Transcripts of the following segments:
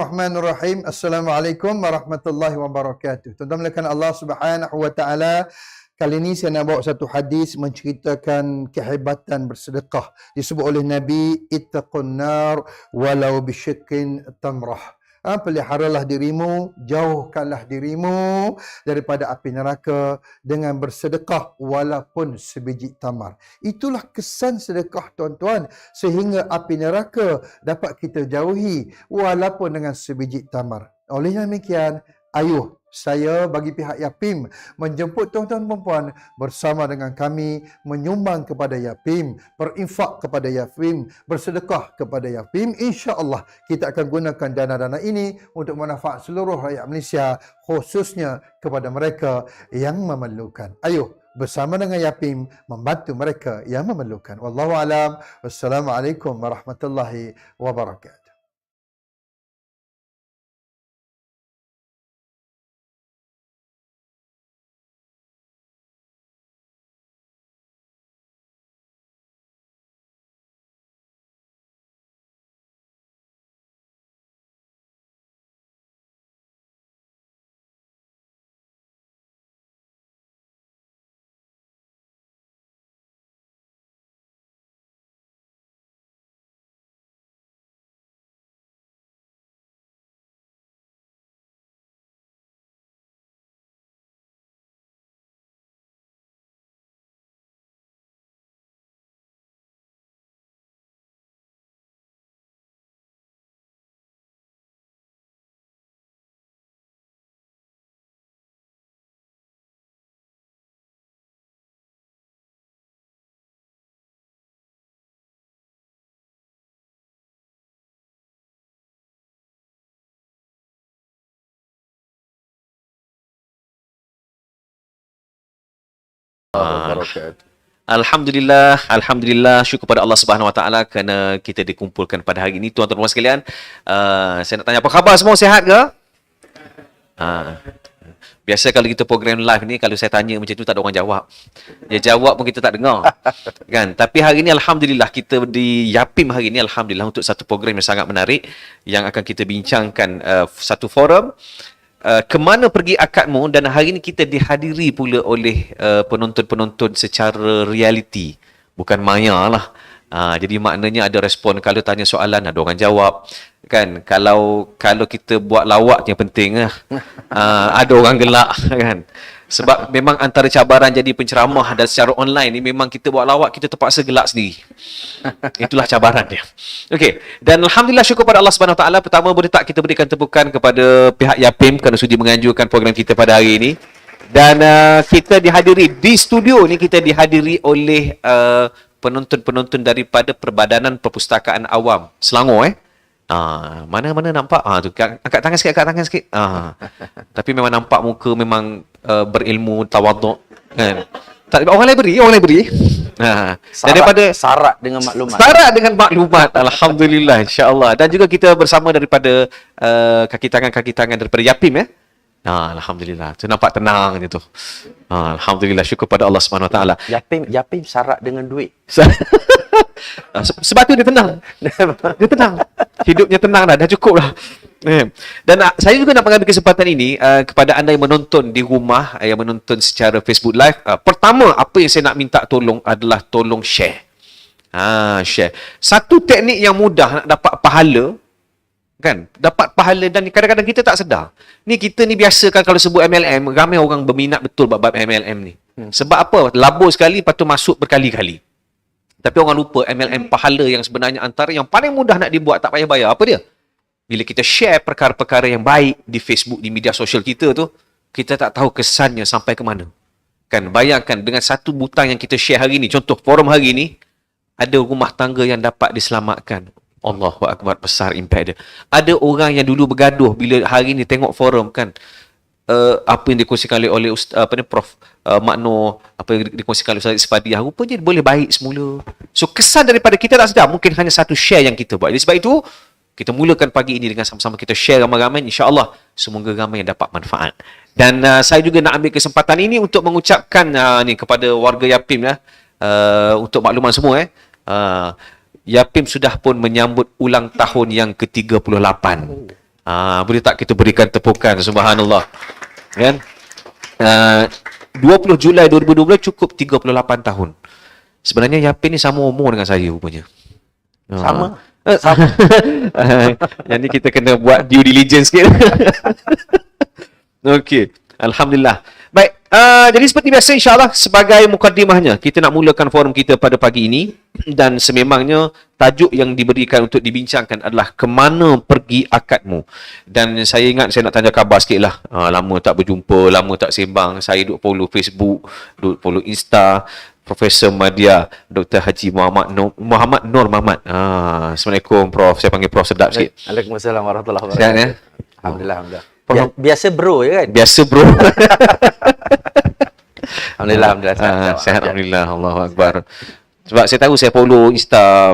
Bismillahirrahmanirrahim. Assalamualaikum warahmatullahi wabarakatuh. Tuan-tuan melakukan Allah Subhanahu wa taala. Kali ini saya nak bawa satu hadis menceritakan kehebatan bersedekah. Disebut oleh Nabi, ittaqun nar walau bisyikkin tamrah. Peliharalah dirimu, jauhkanlah dirimu daripada api neraka dengan bersedekah walaupun sebiji tamar. Itulah kesan sedekah, tuan-tuan, sehingga api neraka dapat kita jauhi walaupun dengan sebiji tamar. Oleh demikian, ayuh saya bagi pihak Yapim menjemput tuan-tuan dan puan bersama dengan kami menyumbang kepada Yapim, berinfak kepada Yapim, bersedekah kepada Yapim. InsyaAllah kita akan gunakan dana-dana ini untuk manfaat seluruh rakyat Malaysia, khususnya kepada mereka yang memerlukan. Ayuh bersama dengan Yapim membantu mereka yang memerlukan. Wallahu alam. Wassalamualaikum warahmatullahi wabarakatuh. Alhamdulillah, syukur pada Allah Subhanahu Wa Taala kerana kita dikumpulkan pada hari ini, tuan-tuan dan sekalian. Saya nak tanya, apa khabar semua, sihat ke? Biasa kalau kita program live ni, kalau saya tanya macam tu tak ada orang jawab. Dia jawab pun kita tak dengar. Kan? Tapi hari ini alhamdulillah kita di Yapim hari ini alhamdulillah untuk satu program yang sangat menarik yang akan kita bincangkan, satu forum ke mana pergi akadmu, dan hari ini kita dihadiri pula oleh penonton-penonton secara realiti, bukan maya lah. Jadi maknanya ada respon, kalau tanya soalan ada orang jawab, kan? Kalau kita buat lawak yang penting ada orang gelak, kan? Sebab memang antara cabaran jadi penceramah dan secara online ni, memang kita buat lawak kita terpaksa gelak sendiri. Itulah cabaran dia. Okey, dan alhamdulillah syukur pada Allah Subhanahu Wa Taala. Pertama, boleh tak kita berikan tepukan kepada pihak Yapim kerana sudi menganjurkan program kita pada hari ini. Dan kita dihadiri di studio ni, kita dihadiri oleh penonton-penonton daripada Perbadanan Perpustakaan Awam Selangor. Mana-mana nampak tu, angkat tangan sikit, tapi memang nampak muka memang berilmu, tawaduk, kan? Tak, orang lain beri. Daripada syarat dengan maklumat. Alhamdulillah, insya-Allah. Dan juga kita bersama daripada kaki tangan daripada Yapim, alhamdulillah. Tu nampak tenang je tu. Alhamdulillah, syukur pada Allah Subhanahu Wa Taala. Yapim syarat dengan duit. Sebab tu dia tenang. Dia tenang. Hidupnya tenang dah cukup lah. Dan saya juga nak mengambil kesempatan ini kepada anda yang menonton di rumah, yang menonton secara Facebook Live. Pertama, apa yang saya nak minta tolong adalah tolong share. Share. Satu teknik yang mudah nak dapat pahala, kan? Dapat pahala, dan kadang-kadang kita tak sedar. Kita ni biasa kan kalau sebut MLM, ramai orang berminat betul bab MLM ni. Sebab apa? Labur sekali, lepas tu masuk berkali-kali. Tapi orang lupa MLM pahala yang sebenarnya antara yang paling mudah nak dibuat, tak payah bayar. Apa dia? Bila kita share perkara-perkara yang baik di Facebook, di media sosial kita tu, kita tak tahu kesannya sampai ke mana. Kan? Bayangkan dengan satu butang yang kita share hari ni, contoh forum hari ni, ada rumah tangga yang dapat diselamatkan. Allahu Akbar, besar impact dia. Ada orang yang dulu bergaduh, bila hari ni tengok forum, kan, apa yang dikongsikan oleh Prof Makno, apa yang dikongsikan oleh Ustaz Isfadiah, rupanya boleh baik semula. So kesan daripada kita tak sedar, mungkin hanya satu share yang kita buat. Jadi sebab itu kita mulakan pagi ini dengan sama-sama kita share ramai-ramai, insya-Allah semoga ramai yang dapat manfaat. Dan saya juga nak ambil kesempatan ini untuk mengucapkan ni kepada warga Yapim, untuk makluman semua, Yapim sudah pun menyambut ulang tahun yang ke-38. Boleh tak kita berikan tepukan, subhanallah. Kan? 20 Julai 2012 cukup 38 tahun. Sebenarnya Yapin ni sama umur dengan saya rupanya. Sama. Sama. Yang ni kita kena buat due diligence sikit. Okey. Alhamdulillah. Baik. Jadi seperti biasa, insyaAllah sebagai mukadimahnya, kita nak mulakan forum kita pada pagi ini. Dan sememangnya tajuk yang diberikan untuk dibincangkan adalah kemana pergi akadmu. Dan saya ingat saya nak tanya khabar sikit lah. Lama tak berjumpa, lama tak sembang. Saya duk follow Facebook, duk follow Insta. Profesor Madya, Dr. Haji Muhammad Nur Muhammad. Assalamualaikum Prof. Saya panggil Prof sedap sikit. Waalaikumsalam warahmatullahi wabarakatuh. Sihat ya? Alhamdulillah. Biasa bro je kan? Biasa bro. Alhamdulillah. Sihat alhamdulillah. Allahu akbar. Sebab saya tahu saya follow Insta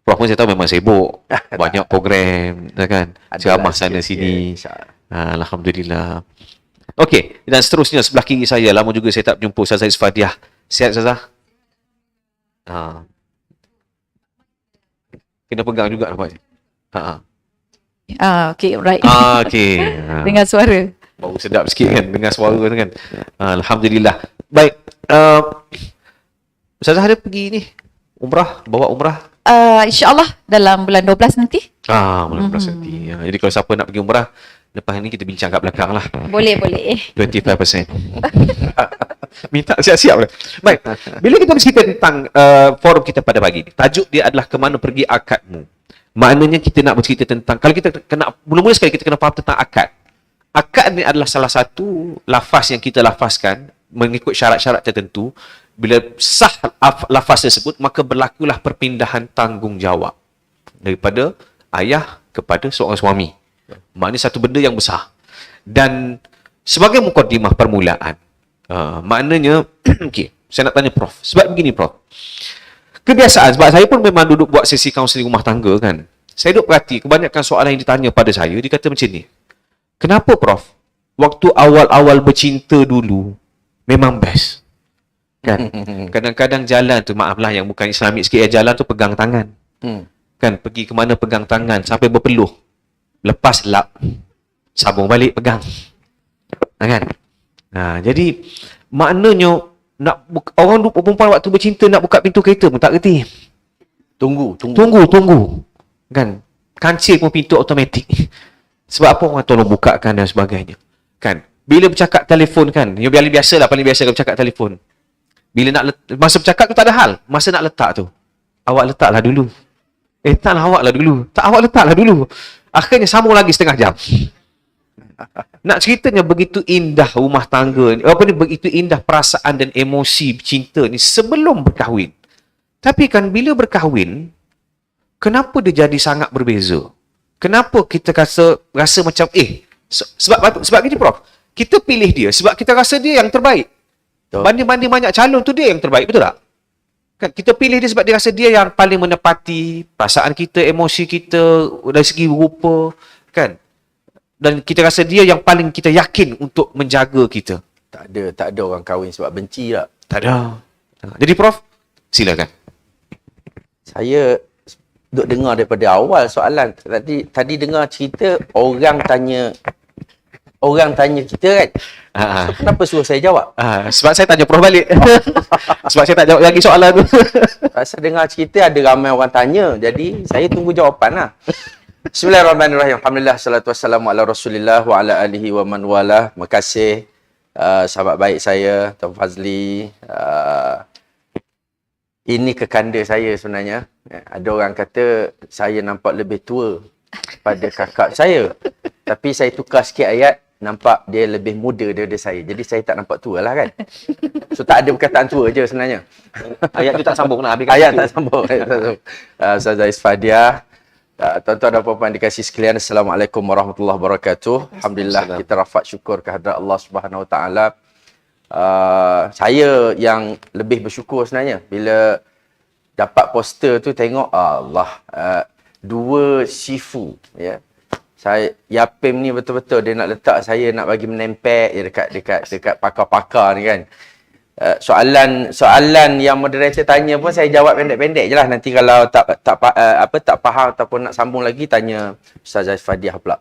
Prof pun saya tahu memang sibuk. Banyak program, kan? Ceramah sana sini. Alhamdulillah. Okey, dan seterusnya sebelah kiri saya, lama juga saya tak berjumpa Ustazah Isfadiah. Sihat Ustazah? Kena pegang juga nampaknya. Okay, right. Okey. Dengar suara. Bau sedap sikit kan dengar suara tu kan. Alhamdulillah. Baik. Ustazah ada pergi ni umrah, bawa umrah? InsyaAllah dalam bulan 12 nanti. Bulan 12 nanti. Jadi kalau siapa nak pergi umrah, lepas ni kita bincang kat belakang lah. Boleh. 25%. Minta siap-siap lah. Baik. Bila kita bercerita tentang forum kita pada pagi ni, tajuk dia adalah kemana pergi akadmu. Maknanya kita nak bercerita tentang, kalau kita kena, mula-mula sekali kita kena faham tentang akad. Akad ni adalah salah satu lafaz yang kita lafazkan mengikut syarat-syarat tertentu. Bila sah lafaz tersebut, maka berlakulah perpindahan tanggungjawab daripada ayah kepada seorang suami. Maknanya satu benda yang besar. Dan sebagai mukadimah permulaan, maknanya, okay, saya nak tanya Prof. Sebab begini Prof. Kebiasaan, sebab saya pun memang duduk buat sesi kaunseling rumah tangga kan. Saya duduk perhati, kebanyakan soalan yang ditanya pada saya, dia kata macam ni. Kenapa Prof? Waktu awal-awal bercinta dulu, memang best. Kan? Kadang-kadang jalan tu, maaflah yang bukan Islamik sikit, jalan tu pegang tangan. Kan, pergi ke mana pegang tangan, sampai berpeluh. Lepas lap, sambung balik pegang. Kan? Jadi, maknanya, orang perempuan waktu bercinta nak buka pintu kereta pun tak kerti. Tunggu. Kan? Kancil pun pintu automatik. Sebab apa orang tolong bukakan dan sebagainya. Kan? Bila bercakap telefon kan, yang biasa lah, paling biasa kalau bercakap telefon. Bila nak masa bercakap tu tak ada hal. Masa nak letak tu, awak letaklah dulu. Taklah awak lah dulu. Tak, awak letaklah dulu. Akhirnya sambung lagi setengah jam. Nak ceritanya begitu indah rumah tangga ni, begitu indah perasaan dan emosi cinta ni sebelum berkahwin. Tapi kan bila berkahwin, kenapa dia jadi sangat berbeza? Kenapa kita rasa macam sebab gini Prof. Kita pilih dia sebab kita rasa dia yang terbaik. Banding-banding banyak calon tu dia yang terbaik, betul tak? Kan kita pilih dia sebab dia rasa dia yang paling menepati perasaan kita, emosi kita dari segi rupa, kan? Dan kita rasa dia yang paling kita yakin untuk menjaga kita. Tak ada orang kahwin sebab benci tak? Tak ada. Jadi Prof, silakan. Saya duk dengar daripada awal soalan. Tadi dengar cerita orang tanya kita kan. So, kenapa suruh saya jawab? Sebab saya tanya Prof balik. Sebab saya tak jawab lagi soalan tu. Saya dengar cerita ada ramai orang tanya. Jadi saya tunggu jawapan lah. Bismillahirrahmanirrahim. Alhamdulillah, salatu wassalamu ala Rasulillah wa ala alihi wa man wala. Terima kasih sahabat baik saya, Tuan Fazli. Ini kekanda saya sebenarnya. Ada orang kata saya nampak lebih tua pada kakak saya. Tapi saya tukar sikit ayat, nampak dia lebih muda daripada saya. Jadi saya tak nampak tua lah kan. So tak ada perkataan tua je sebenarnya. Ayat tu tak sambung nak habis. Ayat tak sambung. Ustazah Isfadiah. Tuan-tuan dan puan-puan dikasihi sekalian, Assalamualaikum warahmatullahi wabarakatuh. Alhamdulillah, kita rafat syukur kehadrat Allah Subhanahu Wa Taala. Saya yang lebih bersyukur sebenarnya bila dapat poster tu, tengok Allah, dua sifu ya. Yapim ni betul-betul dia nak letak saya, nak bagi menempel je dekat pakar-pakar ni kan. soalan yang moderator tanya pun saya jawab pendek-pendek je lah. Nanti kalau tak faham ataupun nak sambung lagi, tanya Ustazah Fadiah pula.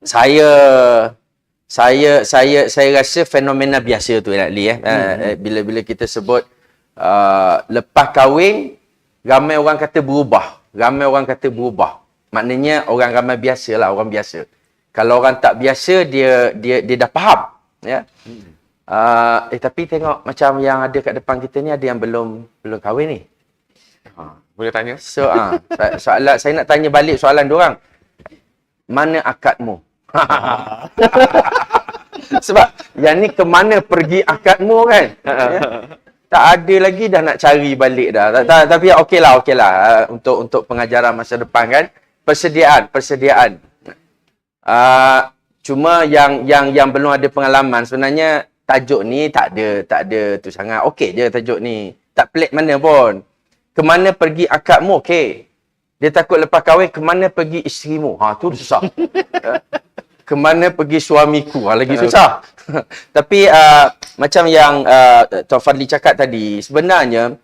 Saya rasa fenomena biasa tu bila kita sebut lepas kahwin, ramai orang kata berubah. Maknanya orang ramai biasa lah, orang biasa. Kalau orang tak biasa, dia dah faham. Ya. Tapi tengok macam yang ada kat depan kita ni, ada yang belum kahwin ni. Boleh tanya? So, soalan saya nak tanya balik soalan diorang. Mana akadmu? Sebab yang ni kemana pergi akadmu kan? Tak ada lagi, dah nak cari balik dah. Tapi okeylah. Untuk pengajaran masa depan kan. Persediaan. Cuma yang belum ada pengalaman, sebenarnya tajuk ni tak ada tu sangat. Okey je tajuk ni. Tak pelik mana pun. Kemana pergi akadmu? Okey. Dia takut lepas kahwin, kemana pergi isterimu? Tu susah. Kemana pergi suamiku? Lagi susah. Tapi macam yang Tuan Fadli cakap tadi, sebenarnya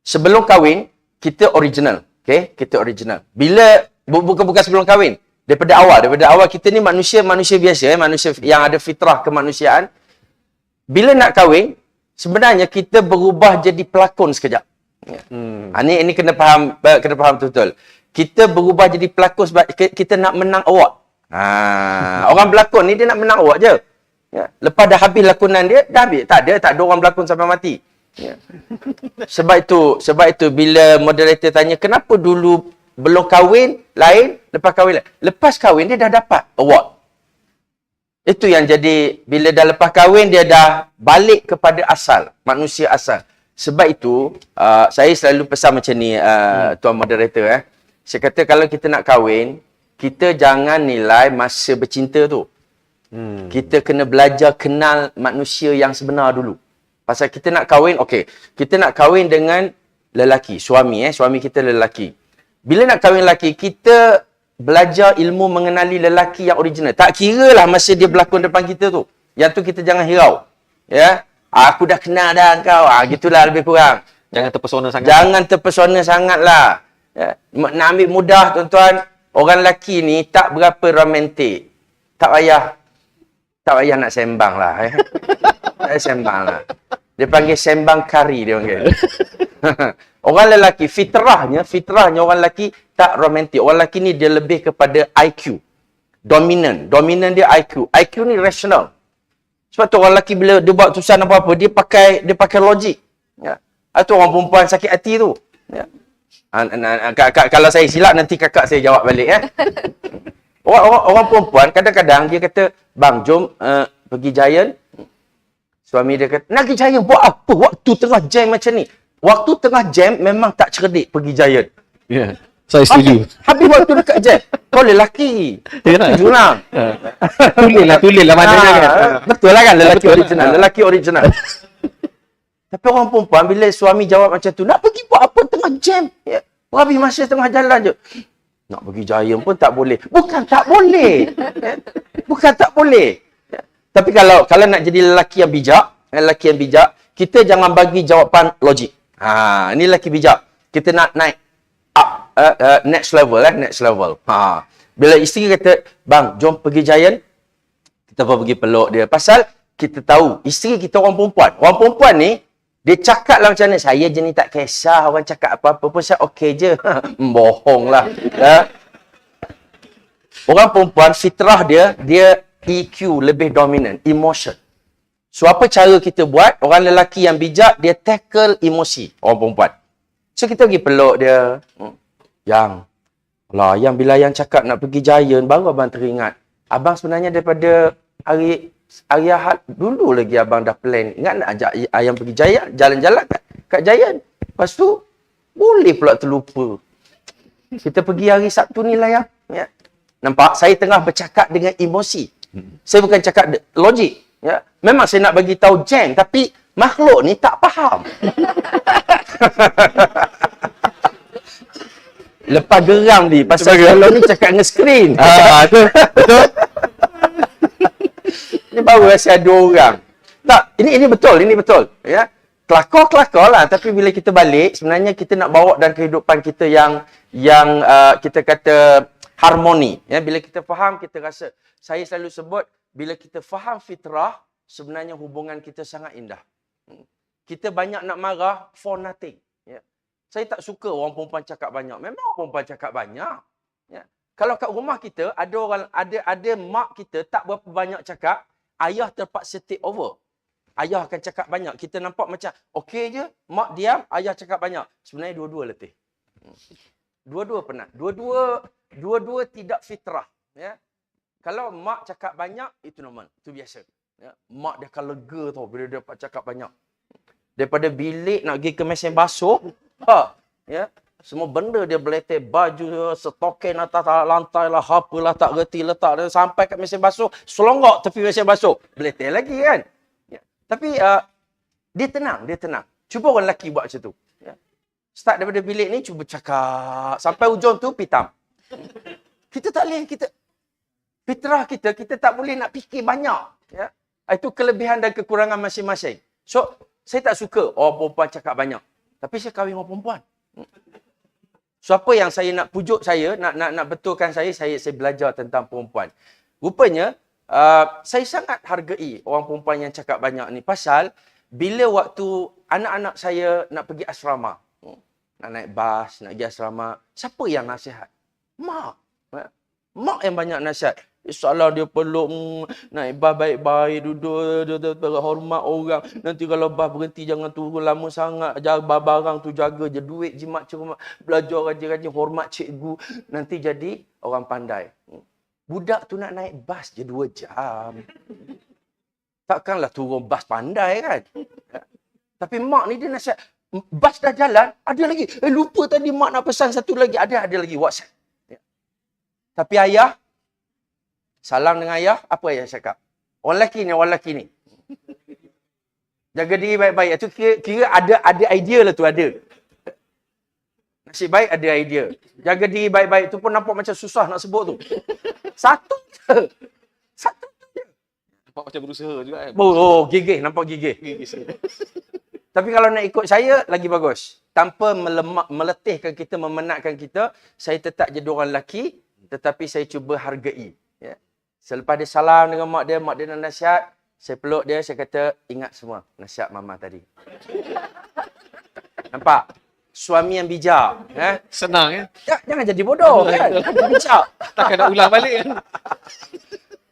sebelum kahwin, kita original. Okay? Kita original. Bila, bukan sebelum kahwin. Daripada awal kita ni manusia biasa, manusia yang ada fitrah kemanusiaan. Bila nak kahwin, sebenarnya kita berubah jadi pelakon sekejap. Ini kena faham betul-betul. Kita berubah jadi pelakon sebab kita nak menang award. Orang berlakon ni dia nak menang award je. Ya. Lepas dah habis lakonan dia, dah habis. Tak ada orang berlakon sampai mati. Ya. Sebab itu bila moderator tanya kenapa dulu belum kahwin lain, lepas kahwin lain. Lepas kahwin dia dah dapat award. Itu yang jadi, bila dah lepas kahwin dia dah balik kepada asal, manusia asal. Sebab itu saya selalu pesan macam ni, Tuan Moderator. Saya kata kalau kita nak kahwin, kita jangan nilai masa bercinta tu. Kita kena belajar kenal manusia yang sebenar dulu. Pasal kita nak kahwin, okey. Kita nak kahwin dengan lelaki, suami kita lelaki. Bila nak kahwin lelaki, kita belajar ilmu mengenali lelaki yang original. Tak kira lah masa dia berlakon depan kita tu. Yang tu kita jangan hirau. Ya. Aku dah kenal dah kau. Gitulah lebih kurang. Jangan terpesona sangat. Jangan terpesona sangatlah. Ya. Nak ambil mudah tuan-tuan. Orang lelaki ni tak berapa romantik. Tak payah nak sembang lah. Tak payah sembang lah. Dia panggil sembang kari dia panggil. Orang lelaki, fitrahnya orang lelaki tak romantik. Orang lelaki ni dia lebih kepada IQ. Dominan dia IQ. IQ ni rational. Sebab tu orang lelaki bila dia buat keputusan apa-apa, dia pakai logik. Ya. Itu orang perempuan sakit hati tu. Ya. Kalau saya silap nanti kakak saya jawab balik. Orang perempuan kadang-kadang dia kata, bang jom pergi Giant. Suami dia kata, nak pergi Giant buat apa? Waktu tengah jam macam ni. Waktu tengah jam memang tak cerdik pergi Giant. Ya, saya setuju. Habis waktu dekat jam. Kau lelaki. Setuju lah. Tulis lah maknanya kan. Betul lah kan, lelaki betul. original. Lelaki original. Tapi orang perempuan bila suami jawab macam tu, nak pergi buat apa tengah jam? Ya. Habis masa tengah jalan je. Nak pergi Giant pun tak boleh. Bukan tak boleh. Bukan tak boleh. Tapi kalau nak jadi lelaki yang bijak, kita jangan bagi jawapan logik. Ini lelaki bijak. Kita nak naik up, next level. Bila isteri kata, bang, jom pergi Giant, kita pun pergi peluk dia. Pasal kita tahu, isteri kita orang perempuan. Orang perempuan ni, dia cakap lah macam mana, saya je ni tak kisah, orang cakap apa-apa pun saya okey je. Bohong lah. Orang perempuan, fitrah dia EQ lebih dominan, emotion. So, apa cara kita buat? Orang lelaki yang bijak, dia tackle emosi orang perempuan. So, kita pergi peluk dia. Yang bila yang cakap nak pergi Giant, baru abang teringat. Abang sebenarnya daripada hari Ahad, dulu lagi abang dah plan. Ingat nak ajak ayam pergi Giant, jalan-jalan kat Giant. Lepas tu, boleh pula terlupa. Kita pergi hari Sabtu ni lah yang. Ya. Nampak? Saya tengah bercakap dengan emosi. Saya bukan cakap logik. Ya. Memang saya nak bagi tahu jam, tapi makhluk ni tak faham. Lepas geram ni, pasal kalau ni cakap dengan skrin. Betul. Ni baru rasa ada orang. Tak, ini betul, ya. Kelakar lah, tapi bila kita balik, sebenarnya kita nak bawa dalam kehidupan kita yang kita kata harmoni, ya. Bila kita faham, kita rasa, saya selalu sebut, bila kita faham fitrah, sebenarnya hubungan kita sangat indah. Kita banyak nak marah for nothing, ya. Saya tak suka orang perempuan cakap banyak. Memang orang perempuan cakap banyak, ya. Kalau kat rumah kita ada mak kita tak berapa banyak cakap, ayah terpaksa take over. Ayah akan cakap banyak. Kita nampak macam okey je, mak diam, ayah cakap banyak. Sebenarnya dua-dua letih. Dua-dua penat. Dua-dua tidak fitrah, ya. Kalau mak cakap banyak, itu normal, itu biasa. Ya. Mak dia akan lega tau bila dia dapat cakap banyak. Daripada bilik nak pergi ke mesin basuh, ya. Semua benda dia beletek, baju, stokin atas lantai lah, apalah tak reti letak dia sampai kat mesin basuh, selonggok tepi mesin basuh. Beletek lagi kan. Ya. Tapi dia tenang. Cuba orang lelaki buat macam tu. Ya. Start daripada bilik ni, cuba cakap. Sampai ujung tu, pitam. Kita tak boleh, fitrah kita tak boleh nak fikir banyak. Ya. Itu kelebihan dan kekurangan masing-masing. So, saya tak suka orang perempuan cakap banyak. Tapi saya kahwin orang perempuan. So, apa yang saya nak pujuk saya, nak betulkan saya belajar tentang perempuan. Rupanya, saya sangat hargai orang perempuan yang cakap banyak ni. Pasal, bila waktu anak-anak saya nak pergi asrama, nak naik bas, nak pergi asrama, siapa yang nasihat? Mak. Mak yang banyak nasihat. Salah dia peluk, naik bas baik-baik, duduk, hormat orang. Nanti kalau bas berhenti jangan turun lama sangat. Jaga barang tu, jaga je duit, jimat cuma belajar rajin-rajin, hormat cikgu. Nanti jadi orang pandai. Budak tu nak naik bas je 2 jam. Takkanlah turun bas pandai kan? Tapi mak ni dia nasihat, bas dah jalan, ada lagi. Lupa tadi mak nak pesan satu lagi. Ada lagi WhatsApp. Tapi ayah, salam dengan ayah, apa ayah cakap? Orang lelaki ni. Jaga diri baik-baik. Itu kira ada idea lah tu, ada. Nasib baik ada idea. Jaga diri baik-baik tu pun nampak macam susah nak sebut tu. Satu je. Nampak macam berusaha juga kan. Gigih. Nampak gigih. Tapi kalau nak ikut saya, lagi bagus. Tanpa meletihkan kita, memenatkan kita, saya tetap jadi orang lelaki, tetapi saya cuba hargai. Ya. Selepas dia salam dengan mak dia nak nasihat, saya peluk dia, saya kata, ingat semua nasihat mama tadi. Nampak? Suami yang bijak. Senang ya. Jangan jadi bodoh. Kan? Bijak. Takkan nak ulang balik kan.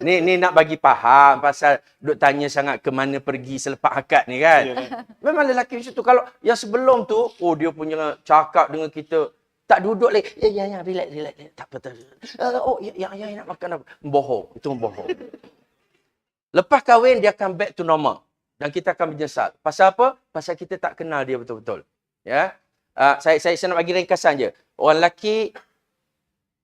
Ni nak bagi faham pasal duk tanya sangat ke mana pergi selepas akad ni kan. Memang lelaki macam tu. Kalau yang sebelum tu, dia punya cakap dengan kita, tak duduk lagi. Ya, relax. Tak apa. Ya, nak makan apa? Bohong. Itu bohong. Lepas kahwin, dia akan back to normal. Dan kita akan menyesal. Pasal apa? Pasal kita tak kenal dia betul-betul. Ya. Saya nak bagi ringkasan je. Orang lelaki,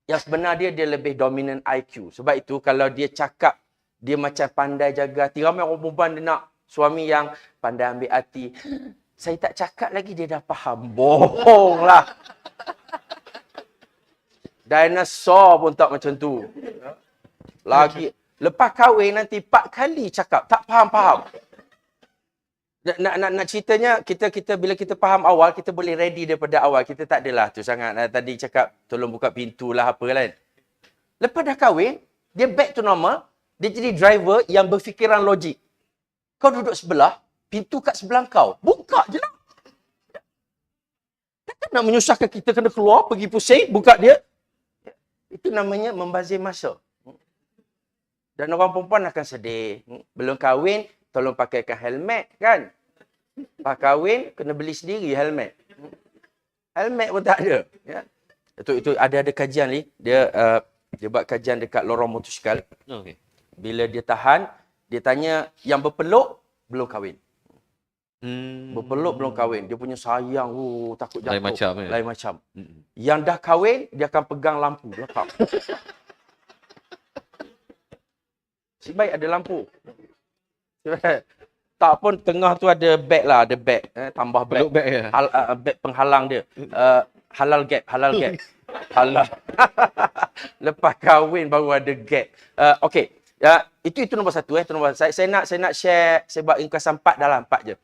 yang sebenar dia lebih dominan IQ. Sebab itu, kalau dia cakap, dia macam pandai jaga hati. Ramai orang perempuan dia nak suami yang pandai ambil hati. Saya tak cakap lagi, dia dah faham. Bohong lah. Dinosaur pun tak macam tu. Lagi. Lepas kahwin nanti 4 kali cakap. Tak faham-faham. Nak ceritanya, kita bila kita faham awal, kita boleh ready daripada awal. Kita tak adalah tu sangat. Tadi cakap, tolong buka pintu lah apa kan. Lepas dah kahwin, dia back to normal. Dia jadi driver yang berfikiran logik. Kau duduk sebelah, pintu kat sebelah kau. Buka je lah. Takkan nak menyusahkan kita kena keluar, pergi pusing, buka dia. Itu namanya membazir masa. Dan orang perempuan akan sedih. Belum kahwin, tolong pakaikan helmet kan. Lepas kahwin, kena beli sendiri helmet. Helmet pun tak ada. Ya. Itu ada kajian ni. Dia buat kajian dekat lorong motosikal. Okay. Bila dia tahan, dia tanya yang berpeluk, belum kahwin. Berpeluk belum kahwin. Dia punya sayang, takut jatuh. Lain macam. Yang dah kahwin, dia akan pegang lampu belakang. Si baik ada lampu. Tak pun tengah tu ada beg lah, ada beg. Tambah beg. Peluk beg ya? Beg penghalang dia. Halal gap. Halal. Lepas kahwin baru ada gap. Okey. Ya, itu nombor satu itu nombor satu. Saya nak share sebab ringkasan 4 dalam 4 je.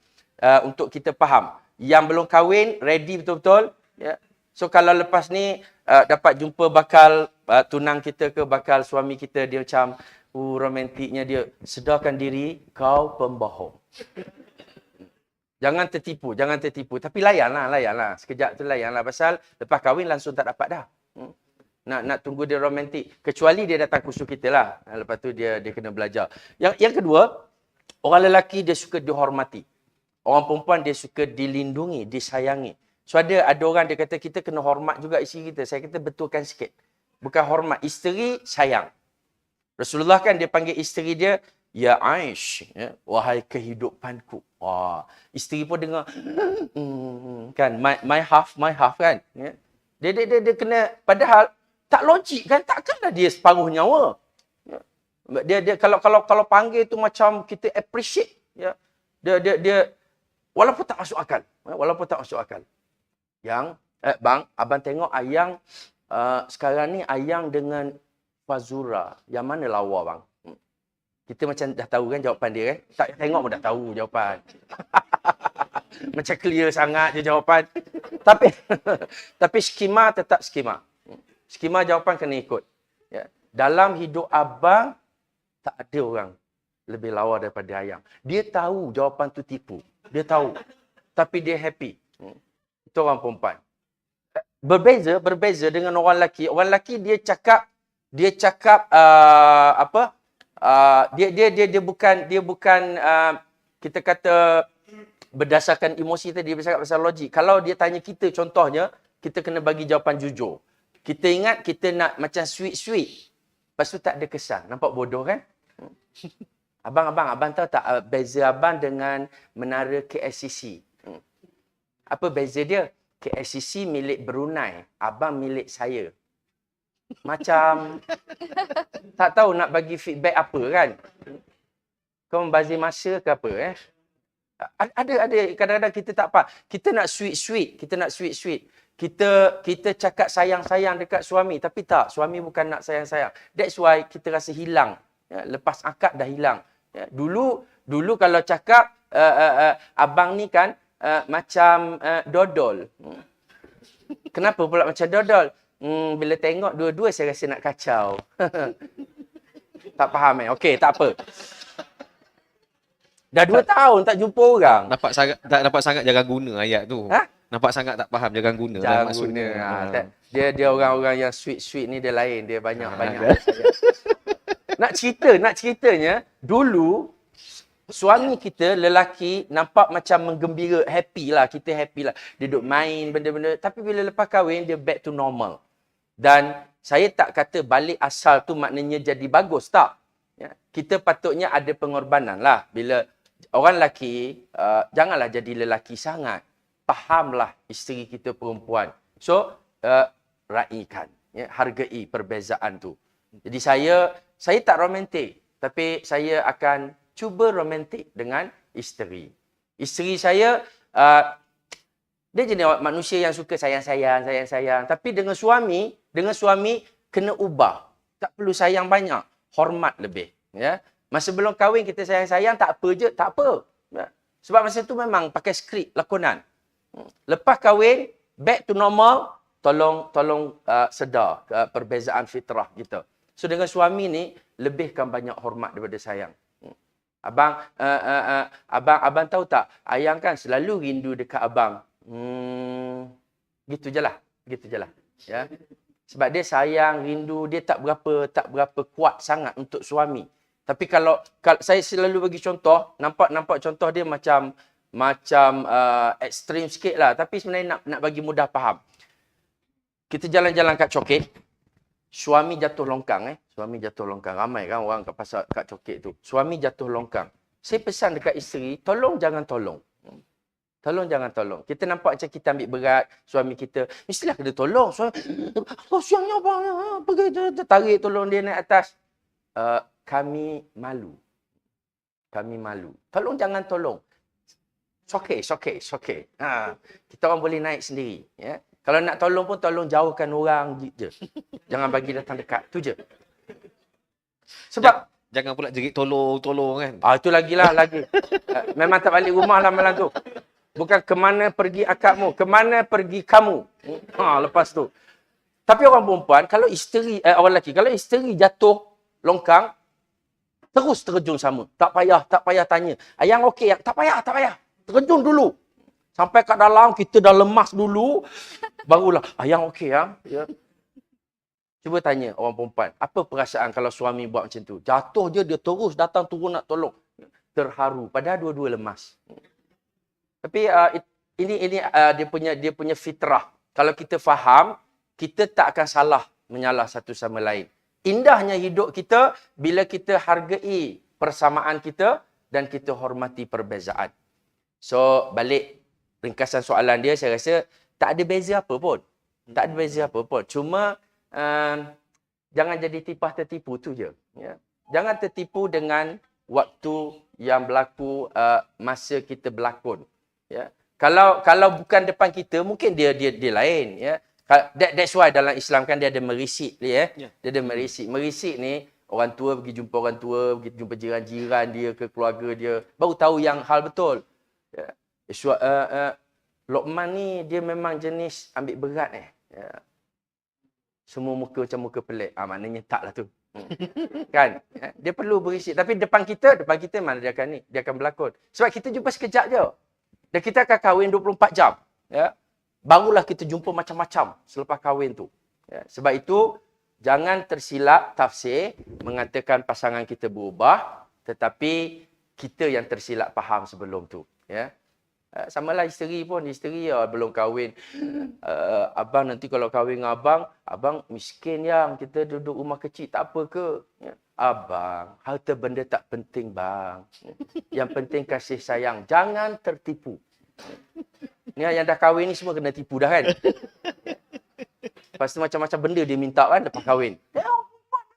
Untuk kita faham. Yang belum kahwin, ready betul-betul. Ya. So kalau lepas ni dapat jumpa bakal tunang kita ke bakal suami kita, dia macam romantiknya dia, sedarkan diri kau pembohong. Jangan tertipu. Tapi layanlah. Sekejap tu layanlah. Pasal lepas kahwin langsung tak dapat dah. Nak tunggu dia romantik. Kecuali dia datang kursus kita lah. Lepas tu dia kena belajar. Yang kedua, orang lelaki dia suka dihormati. Orang perempuan dia suka dilindungi, disayangi. So ada orang dia kata kita kena hormat juga isteri kita. Saya kata betulkan sikit. Bukan hormat. Isteri sayang. Rasulullah kan dia panggil isteri dia, ya Aish, ya, wahai kehidupanku. Wah, isteri pun dengar, kan, my half kan. Ya. Dia kena, padahal tak logik kan, takkanlah dia separuh nyawa. Ya. Dia kalau panggil tu macam kita appreciate. Ya. Dia walaupun tak masuk akal. Yang bang, abang tengok Ayang sekarang ni Ayang dengan Fazura, yang mana lawa bang? Kita macam dah tahu kan jawapan dia kan? Tak tengok pun dah tahu jawapan. Macam clear sangat je jawapan. Tapi skema tetap skema. Skema jawapan kena ikut. Ya. Dalam hidup abang, tak ada orang lebih lawa daripada Ayang. Dia tahu jawapan tu tipu. Dia tahu. Tapi dia happy. Itu orang perempuan. Berbeza dengan orang lelaki. Orang lelaki dia cakap dia bukan kita kata berdasarkan emosi tadi, dia bercakap pasal logik. Kalau dia tanya kita contohnya, kita kena bagi jawapan jujur. Kita ingat kita nak macam sweet. Lepas tu tak ada kesan. Nampak bodoh kan? Abang tahu tak beza abang dengan menara KLCC? Apa beza dia? KLCC milik Brunei, abang milik saya. Macam tak tahu nak bagi feedback apa kan. Kau membazir masa ke apa Ada kadang-kadang kita tak apa. Kita nak sweet. Kita cakap sayang-sayang dekat suami tapi tak, suami bukan nak sayang-sayang. That's why kita rasa hilang. Ya, lepas akad dah hilang. Ya, dulu kalau cakap abang ni kan macam dodol. Kenapa pula macam dodol? Bila tengok dua-dua saya rasa nak kacau. Tak faham Okey, tak apa. Dah 2 tahun tak jumpa orang. Nampak sangat jarang guna ayat tu. Ha? Nampak sangat tak faham jarang guna. Jarang guna. Dia orang-orang yang sweet ni dia lain. Dia banyak. Nak ceritanya, dulu suami kita, lelaki, nampak macam menggembira, happy lah. Kita happy lah. Dia duduk main benda-benda. Tapi bila lepas kahwin, dia back to normal. Dan saya tak kata balik asal tu maknanya jadi bagus. Tak. Ya. Kita patutnya ada pengorbanan lah. Bila orang lelaki, janganlah jadi lelaki sangat. Fahamlah isteri kita perempuan. So, raikan. Ya, hargai perbezaan tu. Jadi saya tak romantik. Tapi saya akan cuba romantik dengan isteri. Isteri saya, dia jenis manusia yang suka sayang-sayang. Tapi dengan suami kena ubah. Tak perlu sayang banyak, hormat lebih. Ya. Masa belum kahwin kita sayang-sayang, tak apa. Ya. Sebab masa tu memang pakai skrip lakonan. Lepas kahwin, back to normal, tolong sedar perbezaan fitrah kita. So dengan suami ni, lebihkan banyak hormat daripada sayang. Abang tahu tak, Ayang kan selalu rindu dekat abang. Gitu je lah. Ya. Sebab dia sayang, rindu, dia tak berapa kuat sangat untuk suami. Tapi kalau saya selalu bagi contoh, nampak contoh dia macam ekstrim sikit lah. Tapi sebenarnya nak bagi mudah faham. Kita jalan-jalan kat Coket, suami jatuh longkang. Suami jatuh longkang. Ramai kan orang kat pasar kat Coket tu. Suami jatuh longkang. Saya pesan dekat isteri, tolong jangan tolong. Tolong jangan tolong. Kita nampak macam kita ambil berat suami kita. Mestilah kena tolong. Suami, siangnya abang. Pergi tarik tolong dia naik atas. Kami malu. Tolong jangan tolong. It's okay. Kita orang boleh naik sendiri. Ya? Kalau nak tolong pun tolong jauhkan orang je. Jangan bagi datang dekat. Tu je. Sebab Jangan pula jerit tolong kan. Itu lagi. Memang tak balik rumah lah malam tu. Bukan kemana pergi akakmu, kemana pergi kamu. Lepas tu. Tapi orang perempuan, kalau orang lelaki, kalau isteri jatuh longkang, terus terjun sama. Tak payah tanya. Ayang okey? Tak payah. Terjun dulu. Sampai kat dalam, kita dah lemas dulu. Barulah, ayang okey ya? Ya. Cuba tanya orang perempuan, apa perasaan kalau suami buat macam tu? Jatuh je, dia terus datang turun nak tolong. Terharu. Padahal dua-dua lemas. Tapi ini dia punya fitrah. Kalau kita faham, kita tak akan salah menyalah satu sama lain. Indahnya hidup kita bila kita hargai persamaan kita dan kita hormati perbezaan. So, balik ringkasan soalan dia, saya rasa tak ada beza apa pun. Cuma jangan jadi tipah tertipu tu je. Ya. Jangan tertipu dengan waktu yang berlaku masa kita berlakon. Ya. Kalau bukan depan kita, mungkin dia lain. Ya. That's why dalam Islam kan dia ada merisik. Dia ada merisik. Merisik ni, orang tua pergi jumpa orang tua, pergi jumpa jiran-jiran dia ke keluarga dia, baru tahu yang hal betul. Ya. Luqman ni dia memang jenis ambil berat Ya. Semua muka macam muka pelik. Maknanya taklah tu. Kan? Dia perlu berisik. Tapi depan kita mana dia akan berlakon. Sebab kita jumpa sekejap je. Dan kita akan kahwin 24 jam. Ya. Barulah kita jumpa macam-macam selepas kahwin tu. Ya. Sebab itu, jangan tersilap tafsir mengatakan pasangan kita berubah, tetapi kita yang tersilap faham sebelum tu. Ya. Samalah isteri pun. Isteri belum kahwin. Abang nanti kalau kahwin dengan abang miskin yang kita duduk rumah kecil. Tak apa ke? Ya. Abang, harta benda tak penting bang. Yang penting kasih sayang. Jangan tertipu. Ni yang dah kahwin ni semua kena tipu dah kan? Lepas tu macam-macam benda dia minta kan lepas kahwin.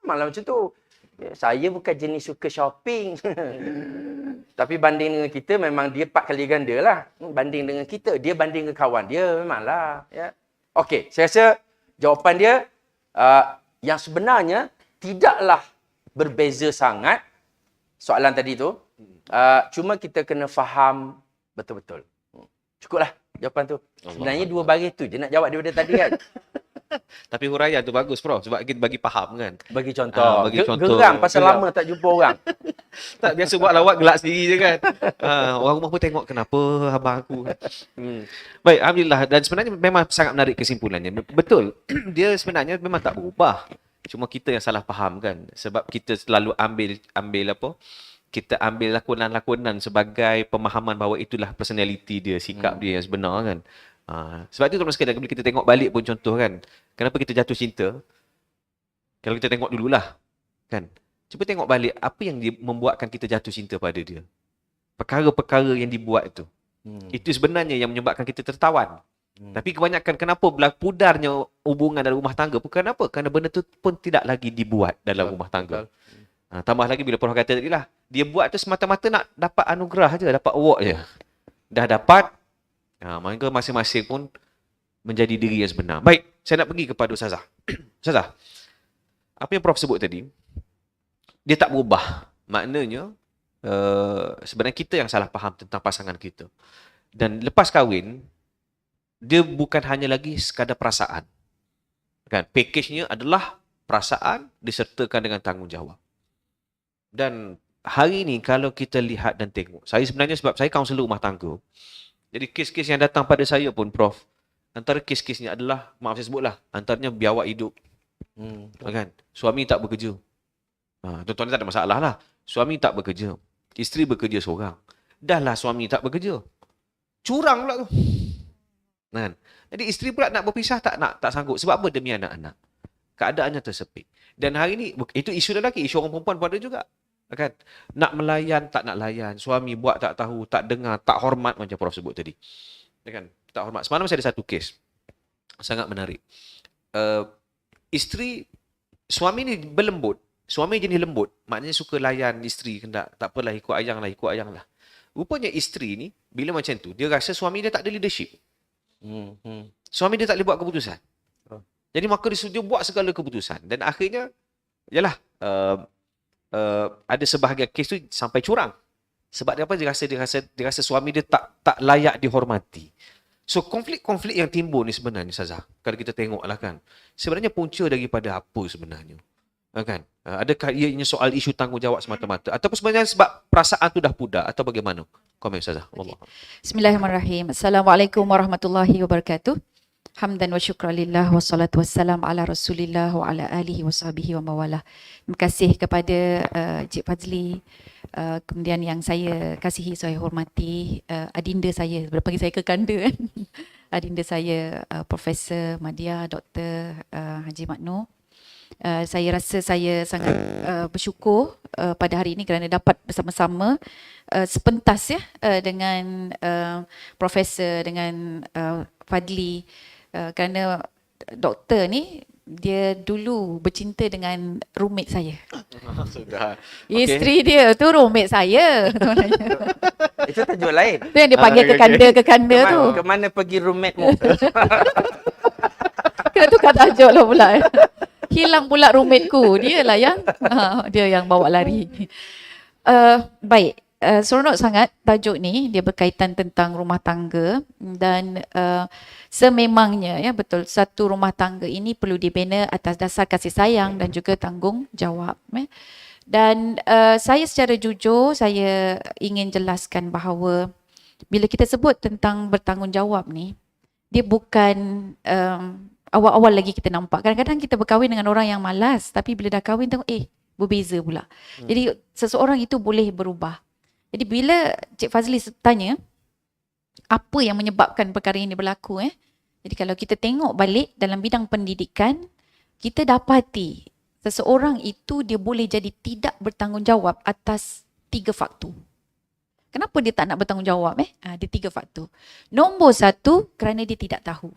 Memanglah macam tu. Ya, saya bukan jenis suka shopping. Tapi banding dengan kita memang dia 4 kali ganda lah. Banding dengan kita, dia banding dengan kawan dia memanglah. Ya. Okey, saya rasa jawapan dia yang sebenarnya tidaklah berbeza sangat soalan tadi tu. Cuma kita kena faham betul-betul. Cukuplah jawapan tu. Sebenarnya dua baris tu je nak jawab daripada tadi kan. Tapi huraian tu bagus, Prof. Sebab kita bagi faham kan. Bagi contoh. Bagi contoh. Geram pasal lama tak jumpa orang. Tak, biasa buat lawak gelak sendiri je kan. Orang rumah pun tengok kenapa abang aku. Baik, Alhamdulillah. Dan sebenarnya memang sangat menarik kesimpulannya. Betul. Dia sebenarnya memang tak berubah. Cuma kita yang salah faham kan. Sebab kita selalu ambil apa? Kita ambil lakonan-lakonan sebagai pemahaman bahawa itulah personality dia, sikap dia yang sebenar kan. Sebab itu tuan-tuan sekalian, bila kita tengok balik pun contoh kan, kenapa kita jatuh cinta? Kalau kita tengok dululah kan. Cuba tengok balik apa yang membuatkan kita jatuh cinta pada dia. Perkara-perkara yang dibuat itu. Itu sebenarnya yang menyebabkan kita tertawan. Tapi kebanyakan kenapa pudarnya hubungan dalam rumah tangga? Bukan apa? Kerana benda tu pun tidak lagi dibuat dalam rumah tangga. Tambah lagi bila Prof kata tadi lah, dia buat tu semata-mata nak dapat anugerah je, dapat award je. Dah dapat, maka masing-masing pun menjadi diri yang sebenar. Baik, saya nak pergi kepada Ustazah. Ustazah, apa yang Prof sebut tadi, dia tak berubah. Maknanya, sebenarnya kita yang salah faham tentang pasangan kita. Dan lepas kahwin, dia bukan hanya lagi sekadar perasaan. Kan? Pakejnya adalah perasaan disertakan dengan tanggungjawab. Dan hari ini kalau kita lihat dan tengok, saya sebenarnya sebab saya kaunselor rumah tangga, jadi kes-kes yang datang pada saya pun, Prof, antara kes-kesnya adalah, maaf saya sebutlah, antaranya biawak hidup. Kan? Suami tak bekerja. Tuan-tuan tak ada masalah lah. Suami tak bekerja. Isteri bekerja seorang. Dah lah suami tak bekerja. Curang pula tu. Kan? Jadi isteri pula nak berpisah tak sanggup. Sebab apa? Demi anak-anak. Keadaannya tersepit. Dan hari ni, itu isu lelaki, isu orang perempuan pun ada juga. Kan? Nak melayan, tak nak layan. Suami buat tak tahu, tak dengar, tak hormat macam Prof sebut tadi. Kan? Tak hormat. Semalam saya ada satu kes. Sangat menarik. Suami ni berlembut. Suami jenis lembut. Maknanya suka layan isteri. Tak apalah, ikut ayang lah. Rupanya isteri ni, bila macam tu, dia rasa suami dia tak ada leadership. Suami dia tak boleh buat keputusan. Jadi maka dia buat segala keputusan. Dan akhirnya, yalah, ada sebahagian kes tu sampai curang. Sebab dia apa? Dia rasa suami dia tak layak dihormati. So konflik-konflik yang timbul ni sebenarnya Ustazah, kalau kita tengoklah kan, sebenarnya punca daripada apa sebenarnya? Kan? Adakah ianya soal isu tanggungjawab semata-mata ataupun sebenarnya sebab perasaan tu dah pudar atau bagaimana? Komen Ustazah. Allah. Bismillahirrahmanirrahim. Assalamualaikum warahmatullahi wabarakatuh. Hamdan wa syukran lillah wassalatu wassalam ala rasulillah wa ala alihi wa sahbihi wa mawalah. Terima kasih kepada Cik Fazli, kemudian yang saya kasihi, saya hormati, adinda saya, boleh panggil saya kekanda kan. Adinda saya Profesor Madya Dr. Haji Makno. Saya rasa saya sangat bersyukur pada hari ini kerana dapat bersama-sama sepentas ya dengan Profesor, dengan Fadli, kerana doktor ni dia dulu bercinta dengan roommate saya. Sudah. Isteri dia tu roommate saya. Itu tajuk lain. Tu yang dia panggil kekanda tu. Kemana pergi roommate-mu? Kena tukar tajuk lah pula. Hilang pula roommate-ku. Dia lah yang dia yang bawa lari. Baik. Seronok sangat tajuk ni, dia berkaitan tentang rumah tangga dan sememangnya ya, betul, satu rumah tangga ini perlu dibina atas dasar kasih sayang dan juga tanggungjawab. Dan saya secara jujur saya ingin jelaskan bahawa bila kita sebut tentang bertanggungjawab ni, dia bukan awal-awal lagi kita nampak. Kadang-kadang kita berkahwin dengan orang yang malas, tapi bila dah kahwin tengok berbeza pula. Jadi seseorang itu boleh berubah. Jadi bila Cik Fazli tanya apa yang menyebabkan perkara ini berlaku, jadi kalau kita tengok balik dalam bidang pendidikan, kita dapati seseorang itu dia boleh jadi tidak bertanggungjawab atas 3 faktor. Kenapa dia tak nak bertanggungjawab? Ada 3 faktor. Nombor 1, kerana dia tidak tahu.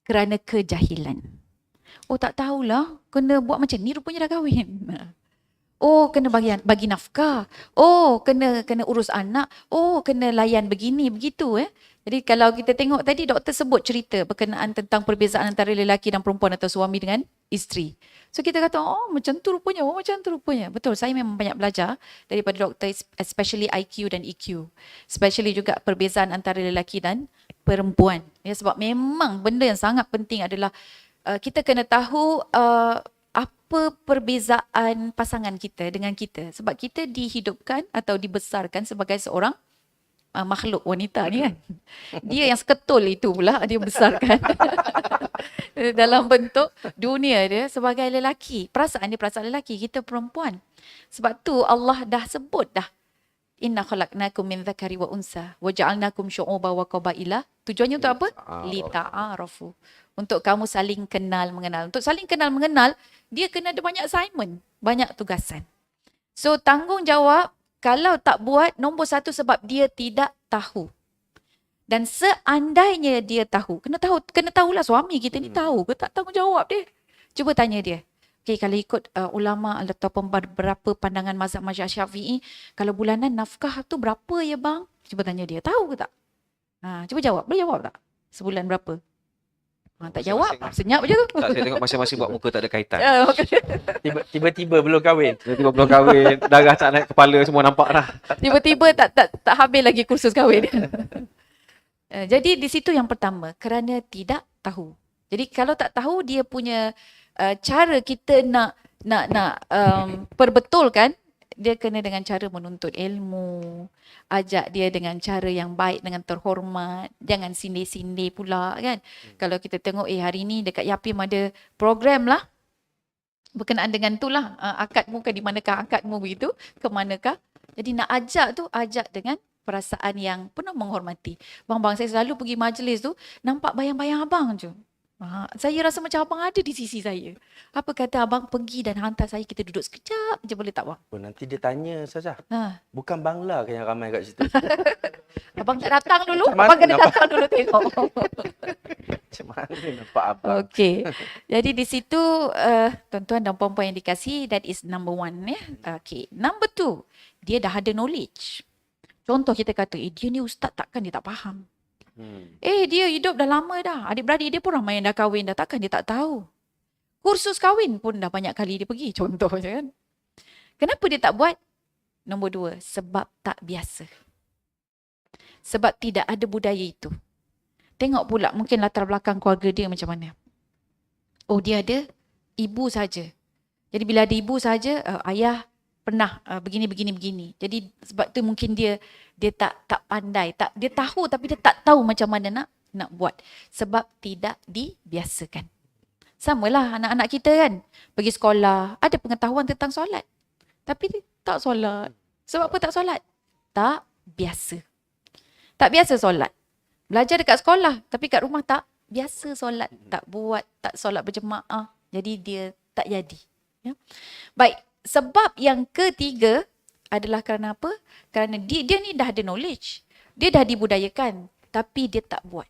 Kerana kejahilan. Oh, tak tahulah, kena buat macam ni, rupanya dah kahwin. Oh, kena bagi nafkah. Oh, kena urus anak. Oh, kena layan begini, begitu. Jadi kalau kita tengok tadi, doktor sebut cerita berkenaan tentang perbezaan antara lelaki dan perempuan atau suami dengan isteri. So kita kata, oh macam tu rupanya, oh macam tu rupanya. Betul, saya memang banyak belajar daripada doktor, especially IQ dan EQ. Especially juga perbezaan antara lelaki dan perempuan. Ya, sebab memang benda yang sangat penting adalah kita kena tahu apa perbezaan pasangan kita dengan kita. Sebab kita dihidupkan atau dibesarkan sebagai seorang makhluk wanita ni kan. Dia yang seketul itu pula dia besarkan. Dalam bentuk dunia dia sebagai lelaki. Perasaan dia perasaan lelaki, kita perempuan. Sebab tu Allah dah sebut dah. Inna khalaqnakum min dzakari wa unsa wa ja'alnakum syu'uban wa qabaila. Tujuannya untuk apa? Lita'arafu. Untuk kamu saling kenal mengenal. Untuk saling kenal mengenal, dia kena ada banyak assignment, banyak tugasan. So tanggungjawab kalau tak buat, nombor 1 sebab dia tidak tahu. Dan seandainya dia tahu, kena tahulah suami kita ni tahu ke tak tanggungjawab dia. Cuba tanya dia. Okay, kalau ikut ulama ataupun beberapa pandangan mazhab Syafi'i, kalau bulanan nafkah tu berapa ya bang? Cuba tanya dia, tahu ke tak? Cuba jawab, boleh jawab tak? Sebulan berapa? Tak jawab, senyap je tu. Tak, saya tengok masing-masing buat muka tak ada kaitan. Tiba-tiba belum kahwin. Tiba-tiba belum kahwin, darah tak naik kepala, semua nampak dah. Tiba-tiba tak habis lagi kursus kahwin. Jadi di situ yang pertama, kerana tidak tahu. Jadi kalau tak tahu, dia punya cara kita nak perbetulkan, dia kena dengan cara menuntut ilmu, ajak dia dengan cara yang baik, dengan terhormat, jangan sindir-sindir pula kan. Kalau kita tengok hari ni dekat Yapim ada program lah berkenaan dengan tu lah, akadmu ke di manakah akadmu begitu, ke manakah. Jadi nak ajak tu, ajak dengan perasaan yang penuh menghormati. Bang, saya selalu pergi majlis tu, nampak bayang-bayang abang je. Saya rasa macam abang ada di sisi saya. Apa kata abang pergi dan hantar saya, kita duduk sekejap je, boleh tak bang? Oh, nanti dia tanya Ustazah. Bukan Bangla ke yang ramai kat situ? Abang tak datang dulu, abang kena datang dulu tengok. Macam mana nampak abang? Okey. Jadi di situ tuan-tuan dan puan-puan yang dikasihi, that is number 1 ya. Okey. Number 2, dia dah ada knowledge. Contoh kita kata, dia ni ustaz, takkan dia tak faham. Dia hidup dah lama dah. Adik-beradik dia pun ramai yang dah kahwin dah. Takkan dia tak tahu. Kursus kahwin pun dah banyak kali dia pergi. Contoh je kan. Kenapa dia tak buat? Nombor 2, sebab tak biasa. Sebab tidak ada budaya itu. Tengok pula mungkin latar belakang keluarga dia macam mana. Oh, dia ada ibu saja. Jadi bila ada ibu saja, ayah pernah begini. Jadi sebab tu mungkin dia tak pandai, dia tahu tapi dia tak tahu macam mana nak buat sebab tidak dibiasakan. Samalah anak-anak kita kan, pergi sekolah, ada pengetahuan tentang solat. Tapi dia tak solat. Sebab apa tak solat? Tak biasa. Tak biasa solat. Belajar dekat sekolah tapi kat rumah tak biasa solat, tak buat, tak solat berjemaah. Jadi dia tak jadi. Ya. Baik, sebab yang ketiga adalah kerana apa? Kerana dia ni dah ada knowledge. Dia dah dibudayakan tapi dia tak buat.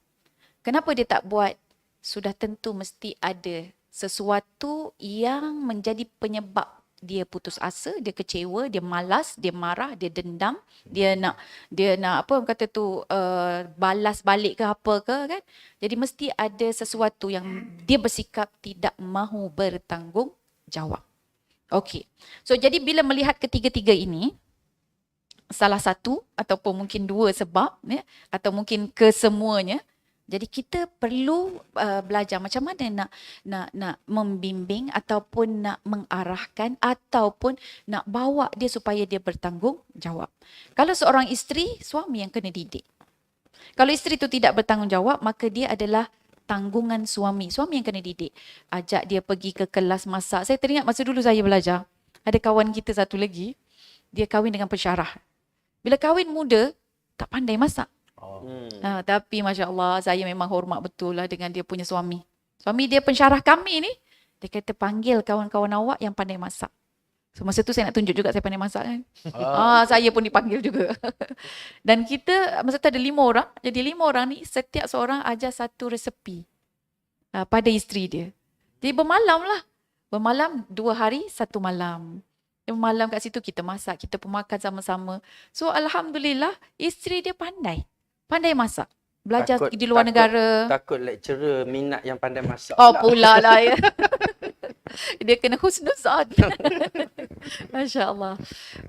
Kenapa dia tak buat? Sudah tentu mesti ada sesuatu yang menjadi penyebab dia putus asa, dia kecewa, dia malas, dia marah, dia dendam, dia nak apa orang kata tu balas balik ke apa ke kan. Jadi mesti ada sesuatu yang dia bersikap tidak mahu bertanggungjawab. Okey. So jadi bila melihat ketiga-tiga ini, salah satu ataupun mungkin dua sebab ya, atau mungkin kesemuanya. Jadi kita perlu belajar macam mana nak membimbing ataupun nak mengarahkan ataupun nak bawa dia supaya dia bertanggungjawab. Kalau seorang isteri, suami yang kena didik. Kalau isteri tu tidak bertanggungjawab, maka dia adalah tanggungan suami. Suami yang kena didik. Ajak dia pergi ke kelas masak. Saya teringat masa dulu saya belajar, ada kawan kita satu lagi, dia kahwin dengan pensyarah. Bila kahwin muda, tak pandai masak. Tapi Masya Allah, saya memang hormat betul lah dengan dia punya suami. Suami dia pensyarah kami ni, dia kata panggil kawan-kawan awak yang pandai masak. So masa tu saya nak tunjuk juga saya pandai masak kan. Saya pun dipanggil juga. Dan kita, masa tu ada 5 orang. Jadi 5 orang ni, setiap seorang ajar satu resepi pada isteri dia. Jadi bermalam lah. Bermalam 2 hari, 1 malam. Malam kat situ kita masak, kita pun makan sama-sama. So Alhamdulillah, isteri dia pandai. Pandai masak. Belajar di luar negara. Takut lecturer minat yang pandai masak. Oh pula lah ya. Dia kena husnuzan. Masya Allah.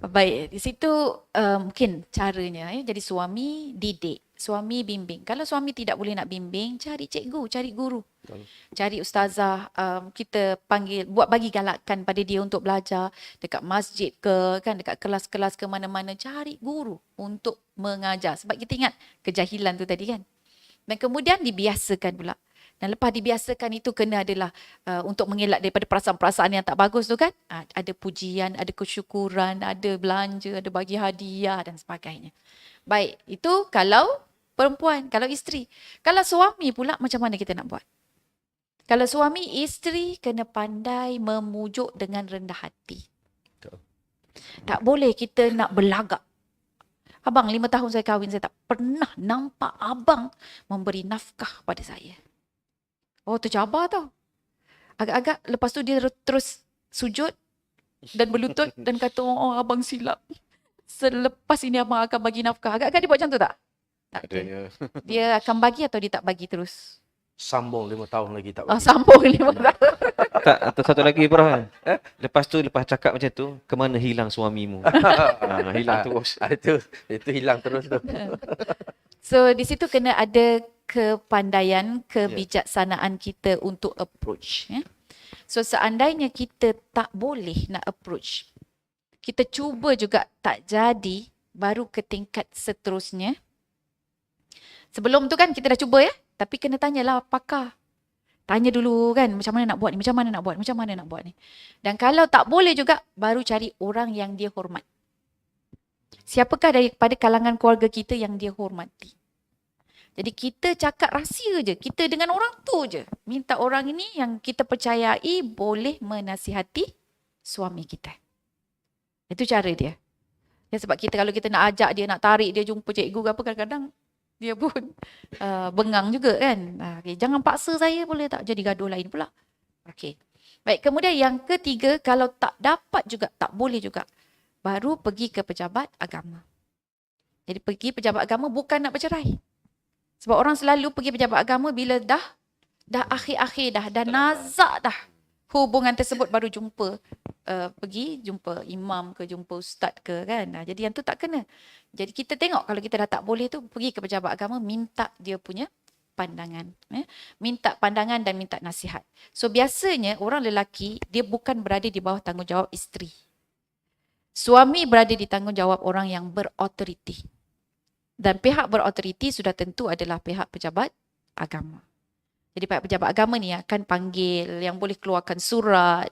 Baik, di situ mungkin caranya ya. Jadi suami didik, suami bimbing. Kalau suami tidak boleh nak bimbing, cari cikgu, cari guru. Cari ustazah, kita panggil, bagi galakan pada dia untuk belajar dekat masjid ke, kan, dekat kelas-kelas ke mana-mana, cari guru untuk mengajar. Sebab kita ingat kejahilan tu tadi kan. Dan kemudian dibiasakan pula. Dan lepas dibiasakan itu kena adalah untuk mengelak daripada perasaan-perasaan yang tak bagus tu kan. Ada pujian, ada kesyukuran, ada belanja, ada bagi hadiah dan sebagainya. Baik, itu kalau perempuan, kalau isteri. Kalau suami pula macam mana kita nak buat? Kalau suami, isteri kena pandai memujuk dengan rendah hati. Tak boleh kita nak berlagak. Abang, 5 tahun saya kahwin, saya tak pernah nampak abang memberi nafkah pada saya. Oh, tercabar tau. Agak-agak lepas tu dia terus sujud dan berlutut dan kata, oh abang silap. Selepas ini abang akan bagi nafkah. Agak-agak dia buat macam tu tak? Tak. Dia akan bagi atau dia tak bagi terus? Sambung 5 tahun lagi tak bagi. Sambung 5 tahun. Tak, atau satu lagi bro. Lepas cakap macam tu, kemana hilang suamimu? Hilang terus. Itu hilang terus tu. So di situ kena ada kepandaian, kebijaksanaan kita untuk approach. Ya? So seandainya kita tak boleh nak approach, kita cuba juga tak jadi, baru ke tingkat seterusnya. Sebelum tu kan kita dah cuba ya, tapi kena tanyalah pakar. Tanya dulu kan macam mana nak buat ni, macam mana nak buat ni. Dan kalau tak boleh juga, baru cari orang yang dia hormat. Siapakah daripada kalangan keluarga kita yang dia hormati. Jadi kita cakap rahsia je. Kita dengan orang tu je. Minta orang ini yang kita percayai boleh menasihati suami kita. Itu cara dia. Ya, sebab kita kalau kita nak ajak dia, nak tarik dia jumpa cikgu ke apa, kadang-kadang dia pun bengang juga kan. Okay, jangan paksa saya boleh tak, jadi gaduh lain pula. Okey. Baik, kemudian yang ketiga, kalau tak dapat juga, tak boleh juga, baru pergi ke pejabat agama. Jadi pergi pejabat agama bukan nak bercerai. Sebab orang selalu pergi pejabat agama bila dah akhir-akhir dah nazak dah. hubungan tersebut baru jumpa, pergi jumpa imam ke jumpa ustaz ke kan. Jadi yang tu tak kena. Jadi kita tengok kalau kita dah tak boleh tu, pergi ke pejabat agama, minta dia punya pandangan. Minta pandangan dan minta nasihat. So biasanya orang lelaki dia bukan berada di bawah tanggungjawab isteri. Suami berada di tanggungjawab orang yang berautoriti. Dan pihak berautoriti sudah tentu adalah pihak pejabat agama. Jadi pihak pejabat agama ni akan panggil, yang boleh keluarkan surat,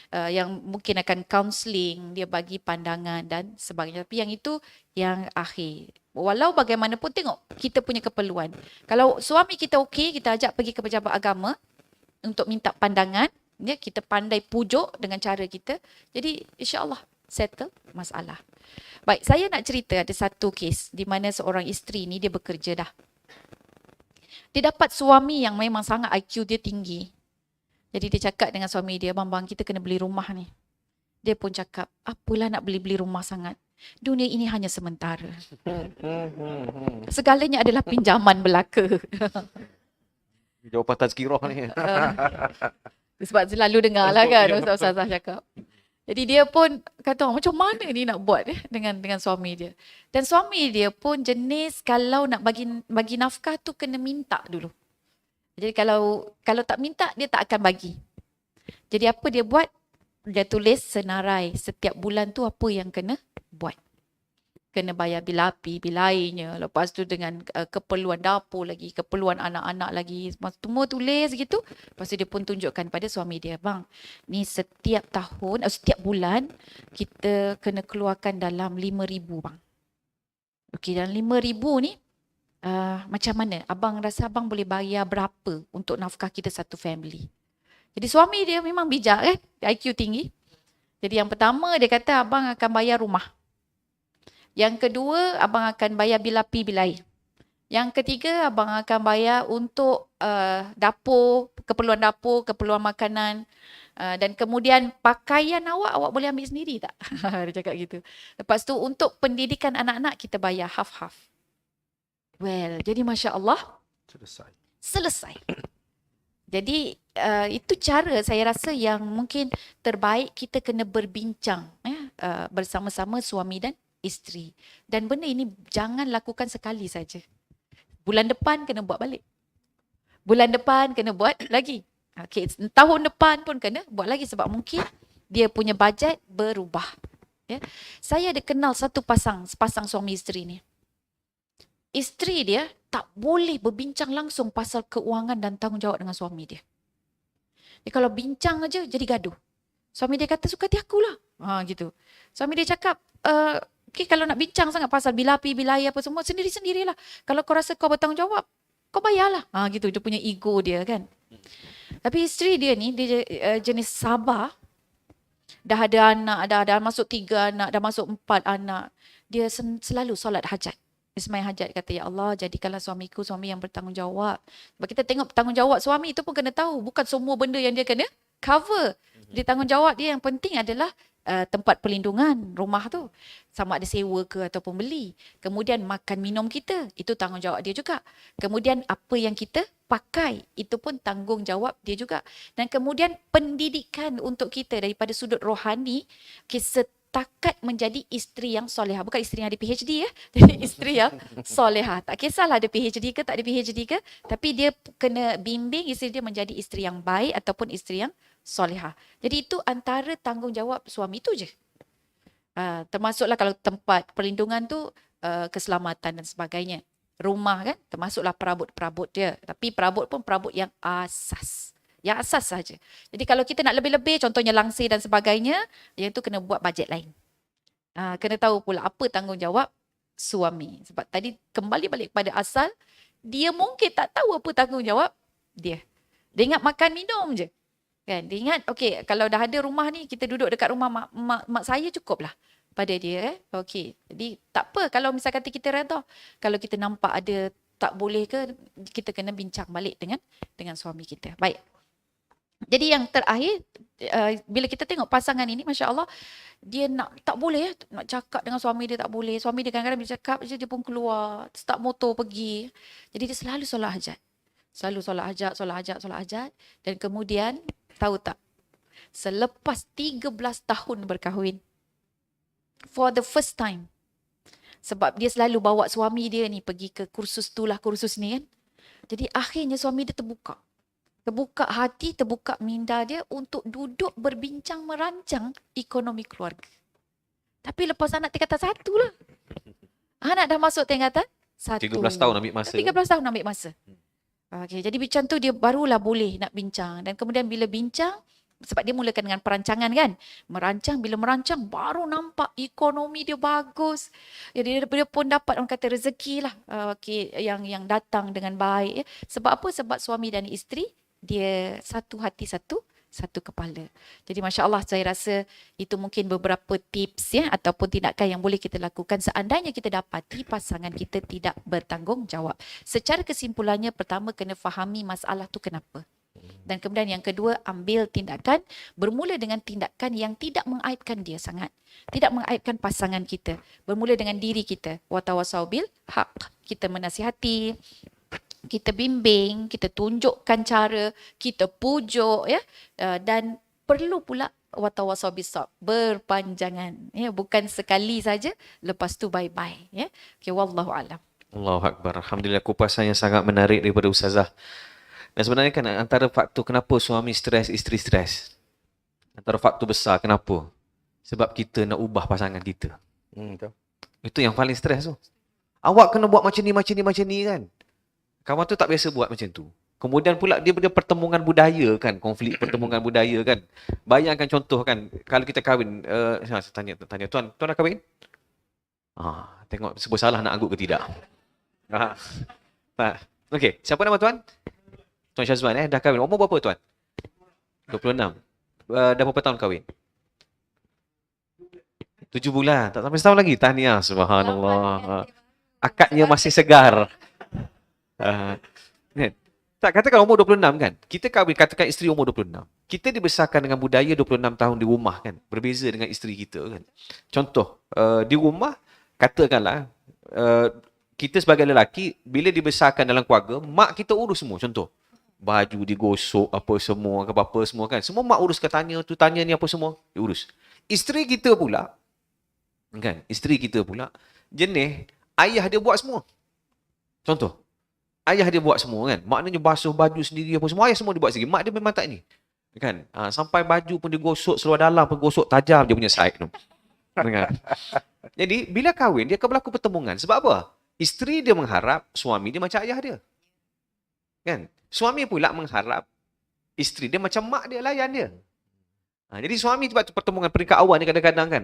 yang mungkin akan counselling, dia bagi pandangan dan sebagainya. Tapi yang itu yang akhir. Walau bagaimanapun tengok kita punya keperluan. Kalau suami kita okey, kita ajak pergi ke pejabat agama untuk minta pandangan, kita pandai pujuk dengan cara kita. Jadi insya-Allah settle masalah. Baik, saya nak cerita ada satu kes di mana seorang isteri ni dia bekerja dah. Dia dapat suami yang memang sangat IQ dia tinggi. Jadi dia cakap dengan suami dia, bang kita kena beli rumah ni. Dia pun cakap, apalah nak beli-beli rumah sangat. Dunia ini hanya sementara. Segalanya adalah pinjaman belaka. Jawapan tazkirah ni. Sebab selalu dengar lah kan ustaz-ustazah cakap. Jadi dia pun kata macam mana ni nak buat dengan suami dia. Dan suami dia pun jenis kalau nak bagi nafkah tu kena minta dulu. Jadi kalau tak minta dia tak akan bagi. Jadi apa dia buat? Dia tulis senarai setiap bulan tu apa yang kena buat. Kena bayar bil api, bil airnya. Lepas tu dengan keperluan dapur lagi, keperluan anak-anak lagi. Semua tulis gitu. Lepas tu dia pun tunjukkan pada suami dia. Bang, ni setiap tahun, setiap bulan kita kena keluarkan dalam 5,000 bang. Okey, dalam 5,000 ni macam mana? Abang rasa abang boleh bayar berapa untuk nafkah kita satu family? Jadi suami dia memang bijak kan? IQ tinggi. Jadi yang pertama dia kata abang akan bayar rumah. Yang kedua, abang akan bayar bil api, bil air. Yang ketiga, abang akan bayar untuk dapur, keperluan makanan. Dan kemudian pakaian awak boleh ambil sendiri tak? Dia cakap gitu. Lepas tu untuk pendidikan anak-anak kita bayar half-half. Well, jadi Masya Allah. Selesai. Jadi itu cara saya rasa yang mungkin terbaik kita kena berbincang bersama-sama suami dan isteri. Dan benda ini jangan lakukan sekali saja. Bulan depan kena buat balik. Bulan depan kena buat lagi. Okay, tahun depan pun kena buat lagi sebab mungkin dia punya bajet berubah. Ya. Saya ada kenal satu sepasang suami isteri ni. Isteri dia tak boleh berbincang langsung pasal keuangan dan tanggungjawab dengan suami dia. Dia kalau bincang aja jadi gaduh. Suami dia kata suka hati akulah. Gitu. Suami dia cakap okay, kalau nak bincang sangat pasal bil api, bil air apa semua, sendiri-sendirilah. Kalau kau rasa kau bertanggungjawab, kau bayarlah. Gitu, dia punya ego dia kan. Tapi isteri dia ni, dia jenis sabar. Dah ada anak, dah masuk 3 anak, dah masuk 4 anak. Dia selalu solat hajat. Ismail hajat kata, ya Allah, jadikanlah suamiku suami yang bertanggungjawab. Sebab kita tengok tanggungjawab suami itu pun kena tahu. Bukan semua benda yang dia kena cover. Jadi tanggungjawab dia yang penting adalah tempat perlindungan rumah tu, sama ada sewa ke ataupun beli. Kemudian makan minum kita, itu tanggungjawab dia juga. Kemudian apa yang kita pakai, itu pun tanggungjawab dia juga. Dan kemudian pendidikan untuk kita daripada sudut rohani, setakat menjadi isteri yang solehah. Bukan isteri yang ada PhD jadi isteri yang solehah. Tak kisahlah ada PhD ke tak ada PhD ke, tapi dia kena bimbing isteri dia menjadi isteri yang baik ataupun isteri yang solehah. Jadi itu antara tanggungjawab suami tu je. Termasuklah kalau tempat perlindungan tu keselamatan dan sebagainya. Rumah kan termasuklah perabot-perabot dia. Tapi perabot pun perabot yang asas. Yang asas saja. Jadi kalau kita nak lebih-lebih contohnya langsir dan sebagainya, yang tu kena buat bajet lain. Kena tahu pula apa tanggungjawab suami. Sebab tadi kembali balik kepada asal, dia mungkin tak tahu apa tanggungjawab dia. Dia ingat makan minum je. Kan? Dia ingat, okey, kalau dah ada rumah ni, kita duduk dekat rumah mak saya cukup lah pada dia. Okey, jadi tak apa kalau misal kata kita redha. Kalau kita nampak ada tak boleh ke, kita kena bincang balik dengan suami kita. Baik. Jadi yang terakhir, bila kita tengok pasangan ini, Masya Allah, dia tak boleh nak cakap dengan suami dia tak boleh. Suami dia kadang-kadang bila cakap je, dia pun keluar, start motor pergi. Jadi dia selalu solat hajat. Selalu solat hajat. Dan kemudian, tahu tak? selepas 13 tahun berkahwin. For the first time. Sebab dia selalu bawa suami dia ni pergi ke kursus tu lah, kursus ni kan. Jadi akhirnya suami dia terbuka. Terbuka hati, terbuka minda dia untuk duduk berbincang merancang ekonomi keluarga. Tapi lepas anak tingkatan 1 lah. Anak dah masuk tingkatan 1. 13 tahun ambil masa. 13 tahun ambil masa. Okay, jadi bincang tu dia barulah boleh nak bincang. Dan kemudian bila bincang, sebab dia mulakan dengan perancangan kan. Merancang, bila merancang baru nampak ekonomi dia bagus. Jadi dia pun dapat orang kata rezeki lah. Yang datang dengan baik. Sebab apa? Sebab suami dan isteri dia satu hati satu kepala. Jadi Masya Allah saya rasa itu mungkin beberapa tips ya ataupun tindakan yang boleh kita lakukan seandainya kita dapati pasangan kita tidak bertanggungjawab. Secara kesimpulannya pertama kena fahami masalah tu kenapa. Dan kemudian yang kedua, ambil tindakan bermula dengan tindakan yang tidak mengaibkan dia sangat. Tidak mengaibkan pasangan kita. Bermula dengan diri kita. Watawasau bil haq. Kita menasihati, kita bimbing, kita tunjukkan cara, kita pujuk ya. Dan perlu pula watawasau bis sabr, berpanjangan ya, bukan sekali saja lepas tu bye-bye ya. Okay, wallahu alam. Allahu Akbar. Alhamdulillah, kupasan yang sangat menarik daripada Ustazah. Dan sebenarnya kan antara faktor kenapa suami stres, isteri stres. Antara faktor besar kenapa? Sebab kita nak ubah pasangan kita. Betul. Itu yang paling stres tu. Awak kena buat macam ni kan. Kawan tu tak biasa buat macam tu. Kemudian pula dia pertemuan budaya kan. Konflik pertemuan budaya kan. Bayangkan contoh kan. Kalau kita kahwin. Saya tanya. Tuan dah kahwin? Tengok sebut salah nak anggut ke tidak. Okey. Siapa nama tuan? Tuan Syazwan dah kahwin. Umur berapa tuan? 26. Dah berapa tahun kahwin? 7 bulan. Tak sampai setahun lagi. Tahniah. Subhanallah. Akadnya masih segar. Tak, katakan umur 26 kan. Kita kahwin, katakan isteri umur 26. Kita dibesarkan dengan budaya 26 tahun di rumah kan. Berbeza dengan isteri kita kan. Contoh, di rumah, katakanlah, kita sebagai lelaki, bila dibesarkan dalam keluarga, mak kita urus semua. Contoh, baju digosok, apa semua kan. Semua mak urus, tanya tu, tanya ni apa semua, diurus. Isteri kita pula, jenis, ayah dia buat semua. Contoh, ayah dia buat semua kan. Maknanya basuh baju sendiri apa semua, ayah semua dia buat sendiri. Mak dia memang tak ni. Kan? Sampai baju pun digosok, seluar dalam pun gosok, tajam dia punya side tu. Kan? Jadi, bila kahwin, dia akan berlaku pertemuan. Sebab apa? Isteri dia mengharap suami dia macam ayah dia. Kan? Suami pula mengharap isteri dia macam mak dia, layan dia. Jadi suami tu pertemuan peringkat awal ni kadang-kadang kan.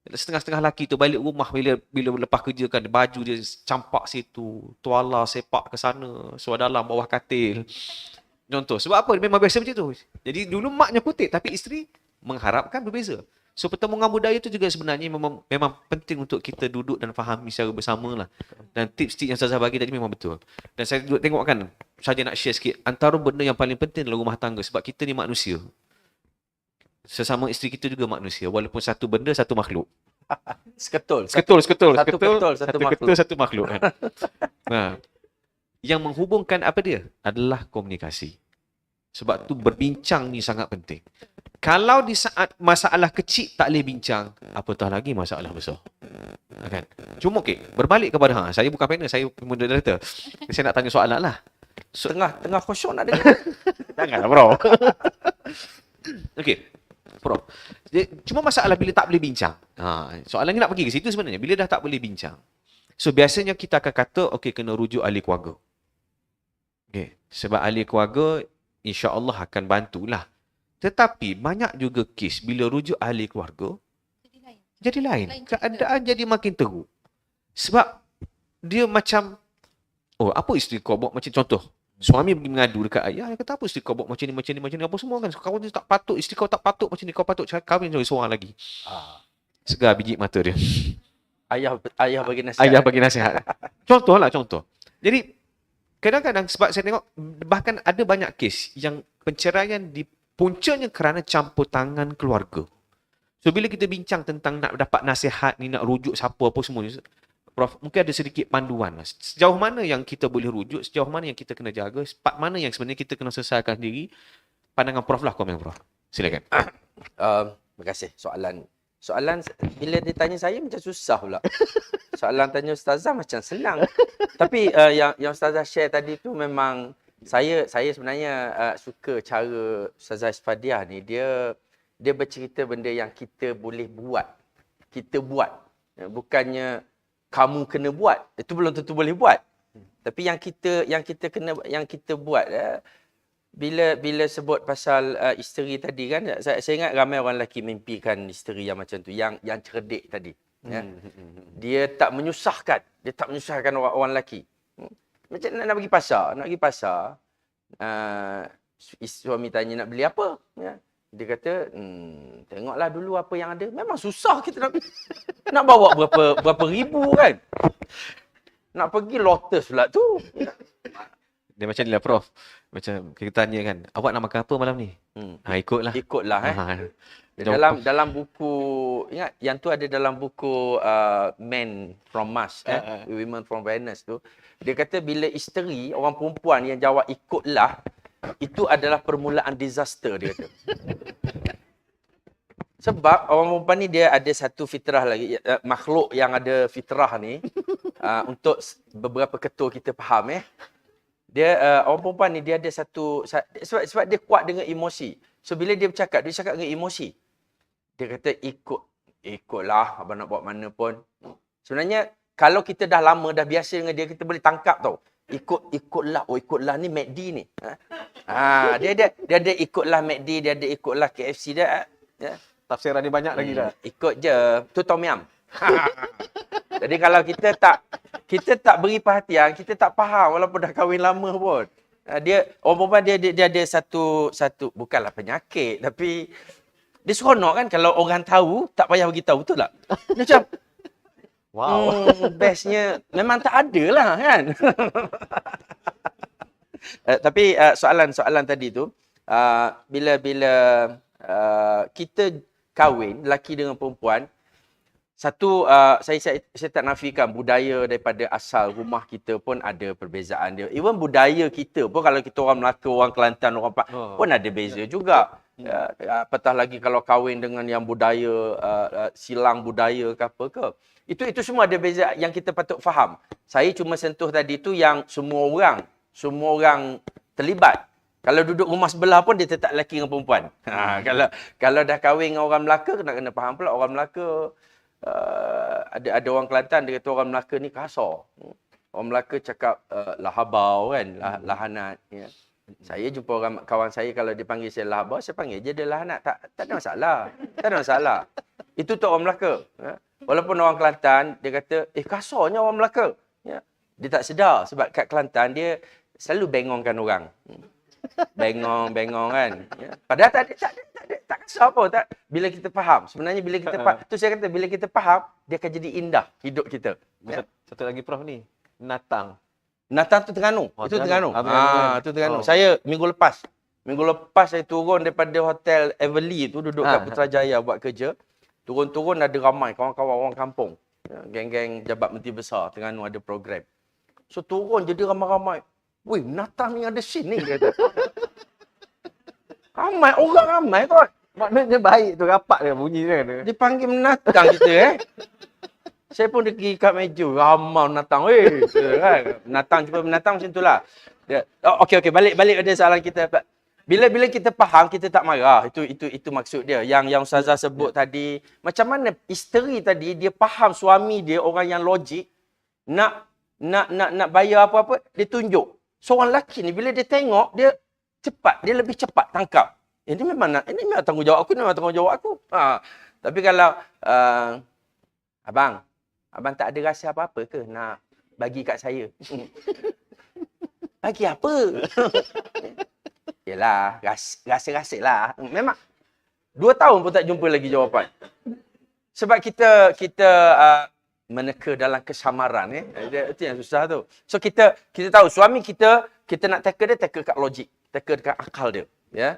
Setengah-setengah lelaki tu balik rumah bila lepas kerja kan, baju dia campak situ, tuala sepak ke sana, seluar dalam bawah katil. Contoh, sebab apa? Dia memang biasa macam tu. Jadi dulu maknya putih tapi isteri mengharapkan berbeza. So pertemuan budaya tu juga sebenarnya memang penting untuk kita duduk dan fahami secara bersama lah. Dan tips-tips yang Ustazah bagi tadi memang betul. Dan saya duduk tengok kan, saja nak share sikit, antara benda yang paling penting dalam rumah tangga sebab kita ni manusia. Sesama isteri kita juga manusia. Walaupun satu benda, satu makhluk. Seketul. Satu makhluk kan. Yang menghubungkan apa dia? Adalah komunikasi. Sebab tu berbincang ni sangat penting. Kalau di saat masalah kecil tak boleh bincang, apatah lagi masalah besar. Kan? Cuma berbalik kepada saya bukan panel, saya moderator. Saya nak tanya soalan lah. Tengah khusyuk nak dengar. Janganlah bro. Okey. Prof. Cuma masalah bila tak boleh bincang. Soalannya nak pergi ke situ sebenarnya. Bila dah tak boleh bincang. So biasanya kita akan kata, kena rujuk ahli keluarga. Sebab ahli keluarga insya-Allah akan bantulah. Tetapi banyak juga kes bila rujuk ahli keluarga jadi lain. Keadaan jadi makin teruk. Sebab dia macam, apa isteri kau buat macam contoh. Suami pergi mengadu dekat ayah, dia kata apa isteri kau buat macam ni apa semua kan. Kau tak patut, isteri kau tak patut macam ni, kau patut kahwin seorang lagi. Segar biji mata dia. Ayah bagi nasihat. Ayah bagi nasihat. Contoh. Jadi kadang-kadang sebab saya tengok bahkan ada banyak kes yang penceraian puncanya kerana campur tangan keluarga. So bila kita bincang tentang nak dapat nasihat ni, nak rujuk siapa apa semua ni, Prof, mungkin ada sedikit panduan. Sejauh mana yang kita boleh rujuk, sejauh mana yang kita kena jaga, part mana yang sebenarnya kita kena selesaikan sendiri. Pandangan Prof lah, komen Prof. Silakan. Terima kasih soalan bila ditanya saya macam susah pula. Soalan tanya ustazah macam senang. Tapi yang ustazah share tadi tu memang saya sebenarnya suka cara Ustazah Isfadiah ni, dia bercerita benda yang kita boleh buat. Kita buat. Bukannya kamu kena buat. Itu belum tentu boleh buat. Tapi yang kita buat, bila sebut pasal isteri tadi kan, saya ingat ramai orang lelaki mimpikan isteri yang macam tu, yang cerdik tadi. Ya. Dia tak menyusahkan orang lelaki. Macam nak pergi pasar, suami tanya nak beli apa, ya. Dia kata, tengoklah dulu apa yang ada. Memang susah kita nak bawa berapa ribu kan. Nak pergi Lotus pula tu. Dia macam ni lah Prof. Macam kita tanya kan, awak nak makan apa malam ni? Ikutlah. Ikutlah Dalam buku, ingat yang tu ada dalam buku Men from Mars, Women from Venus tu. Dia kata bila isteri, orang perempuan yang jawab ikutlah, itu adalah permulaan disaster, dia kata. Sebab orang perempuan ni dia ada satu fitrah lagi, makhluk yang ada fitrah ni, untuk beberapa ketua kita faham dia orang perempuan ni dia ada satu sebab dia kuat dengan emosi. So bila dia cakap dengan emosi. Dia kata ikutlah abang nak bawa mana pun. Sebenarnya kalau kita dah lama dah biasa dengan dia, kita boleh tangkap tau. Ikutlah ni McD ni. Dia ada ikutlah McD, dia ada ikutlah KFC dia. Tafsiran dia banyak lagi dah. Ikut je. Tu tom yum. Jadi kalau kita tak beri perhatian, kita tak faham walaupun dah kahwin lama pun. Orang perempuan dia ada satu bukanlah penyakit, tapi dia seronok kan kalau orang tahu, tak payah bagi tahu, betul tak? Dia macam wow. Bestnya memang tak ada lah kan. Tapi soalan tadi tu, bila kita kahwin, lelaki dengan perempuan, satu, saya tak nafikan budaya daripada asal rumah kita pun ada perbezaan dia. Even budaya kita pun, kalau kita orang Melaka, orang Kelantan, orang pun ada beza juga. Apatah lagi kalau kahwin dengan yang budaya, silang budaya ke apa ke. Itu semua ada beza yang kita patut faham. Saya cuma sentuh tadi tu yang semua orang terlibat. Kalau duduk rumah sebelah pun dia tetap lelaki dengan perempuan. Kalau dah kahwin dengan orang Melaka, kena faham pula orang Melaka. Ada orang Kelantan dia kata orang Melaka ni kasar. Orang Melaka cakap lahabau kan, lahanat ya. Saya jumpa orang kawan saya, kalau dia panggil saya lahabau, saya panggil je dia lahanat. Tak ada masalah. Tak ada masalah. Itu tu orang Melaka ya. Walaupun orang Kelantan dia kata kasarnya orang Melaka ya. Dia tak sedar sebab kat Kelantan dia selalu bengongkan orang. Bengong kan ya. Padahal tak kasar apa tak. Bila kita faham, sebenarnya bila kita faham, tu saya kata bila kita faham, dia akan jadi indah hidup kita ya. Satu lagi Prof ni, Natang tu Terengganu. Itu Terengganu. Itu Terengganu. Saya minggu lepas saya turun daripada hotel Everly tu, duduk kat Putrajaya buat kerja. Turun ada ramai kawan-kawan orang kampung ya, geng-geng Jabat Menteri Besar Terengganu ada program. So turun jadi ramai-ramai. Weh, Natang ni ada scene ni, dia kata. Ramai kot. maknanya baik tu, rapat dia bunyi dia kan. Dia panggil menatang kita Saya pun pergi kat meja, ramai menatang. Kan? Menatang macam itulah. Okey, balik pada soalan kita. Bila kita faham, kita tak marah. Itu maksud dia. Yang Ustazah sebut tadi, macam mana isteri tadi dia faham suami dia orang yang logik, nak bayar apa-apa, dia tunjuk. Seorang lelaki ni bila dia tengok, dia lebih cepat tangkap. Ini memang tanggungjawab aku, Tapi kalau abang tak ada rasa apa-apa ke nak bagi kat saya? Bagi apa? Yelah, rasa-rasa lah. Memang 2 tahun pun tak jumpa lagi jawapan. Sebab kita meneka dalam kesamaran itu yang susah tu. So kita tahu suami kita nak tackle kat logik, tackle dekat akal dia, ya.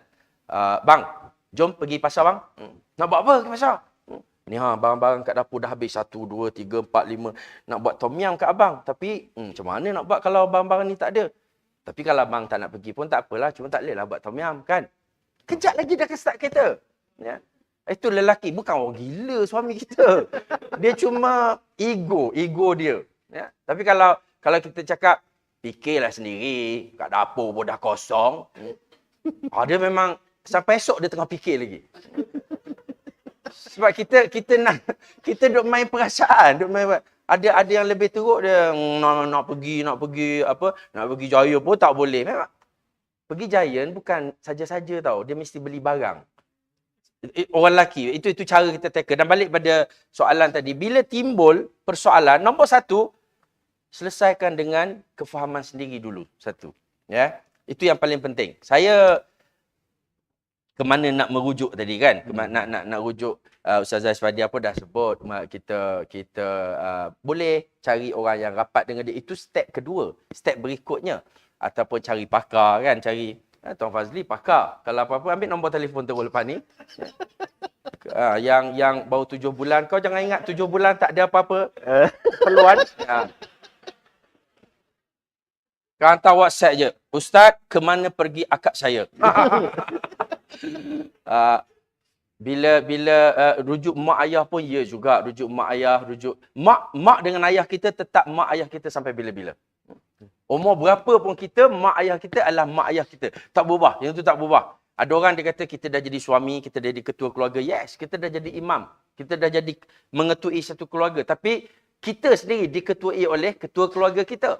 Bang, jom pergi pasar bang. Nak buat apa ke pasar? Ni barang-barang kat dapur dah habis 1 2 3 4 5. Nak buat tom yum kat abang, tapi macam mana nak buat kalau barang-barang ni tak ada? Tapi kalau abang tak nak pergi pun tak apalah, cuma tak bolehlah buat tom yum kan. Kejap lagi dah akan start kereta. Ya. Itu lelaki, bukan orang gila suami kita. Dia cuma ego dia. Ya. Tapi kalau kita cakap, fikirlah sendiri, kat dapur pun dah kosong. Dia memang sampai esok dia tengah fikir lagi. Sebab kita duk main perasaan, ada yang lebih teruk dia nak pergi apa, nak pergi Giant pun tak boleh. Memang pergi Giant bukan saja-saja tau, dia mesti beli barang. Orang lelaki, itu cara kita tackle. Dan balik pada soalan tadi, bila timbul persoalan, nombor satu, selesaikan dengan kefahaman sendiri dulu. Satu. Ya, itu yang paling penting. Saya ke mana nak merujuk tadi kan? Nak rujuk Ustazah Isfadia pun dah sebut kita boleh cari orang yang rapat dengan dia. Itu step kedua. Step berikutnya ataupun cari pakar kan, cari Tuan Fazli pakar. Kalau apa-apa ambil nombor telefon terus lepas ni. Yang baru 7 bulan, kau jangan ingat 7 bulan tak ada apa-apa keperluan. Kau hantar WhatsApp je. Ustaz, ke mana pergi akak saya? Bila rujuk mak ayah pun ya juga. Rujuk mak ayah, rujuk mak dengan ayah kita tetap mak ayah kita sampai bila-bila. Umur berapa pun kita, mak ayah kita adalah mak ayah kita. Tak berubah. Yang tu tak berubah. Ada orang dia kata kita dah jadi suami, kita dah jadi ketua keluarga. Yes, kita dah jadi imam. Kita dah jadi mengetui satu keluarga. Tapi kita sendiri diketuai oleh ketua keluarga kita.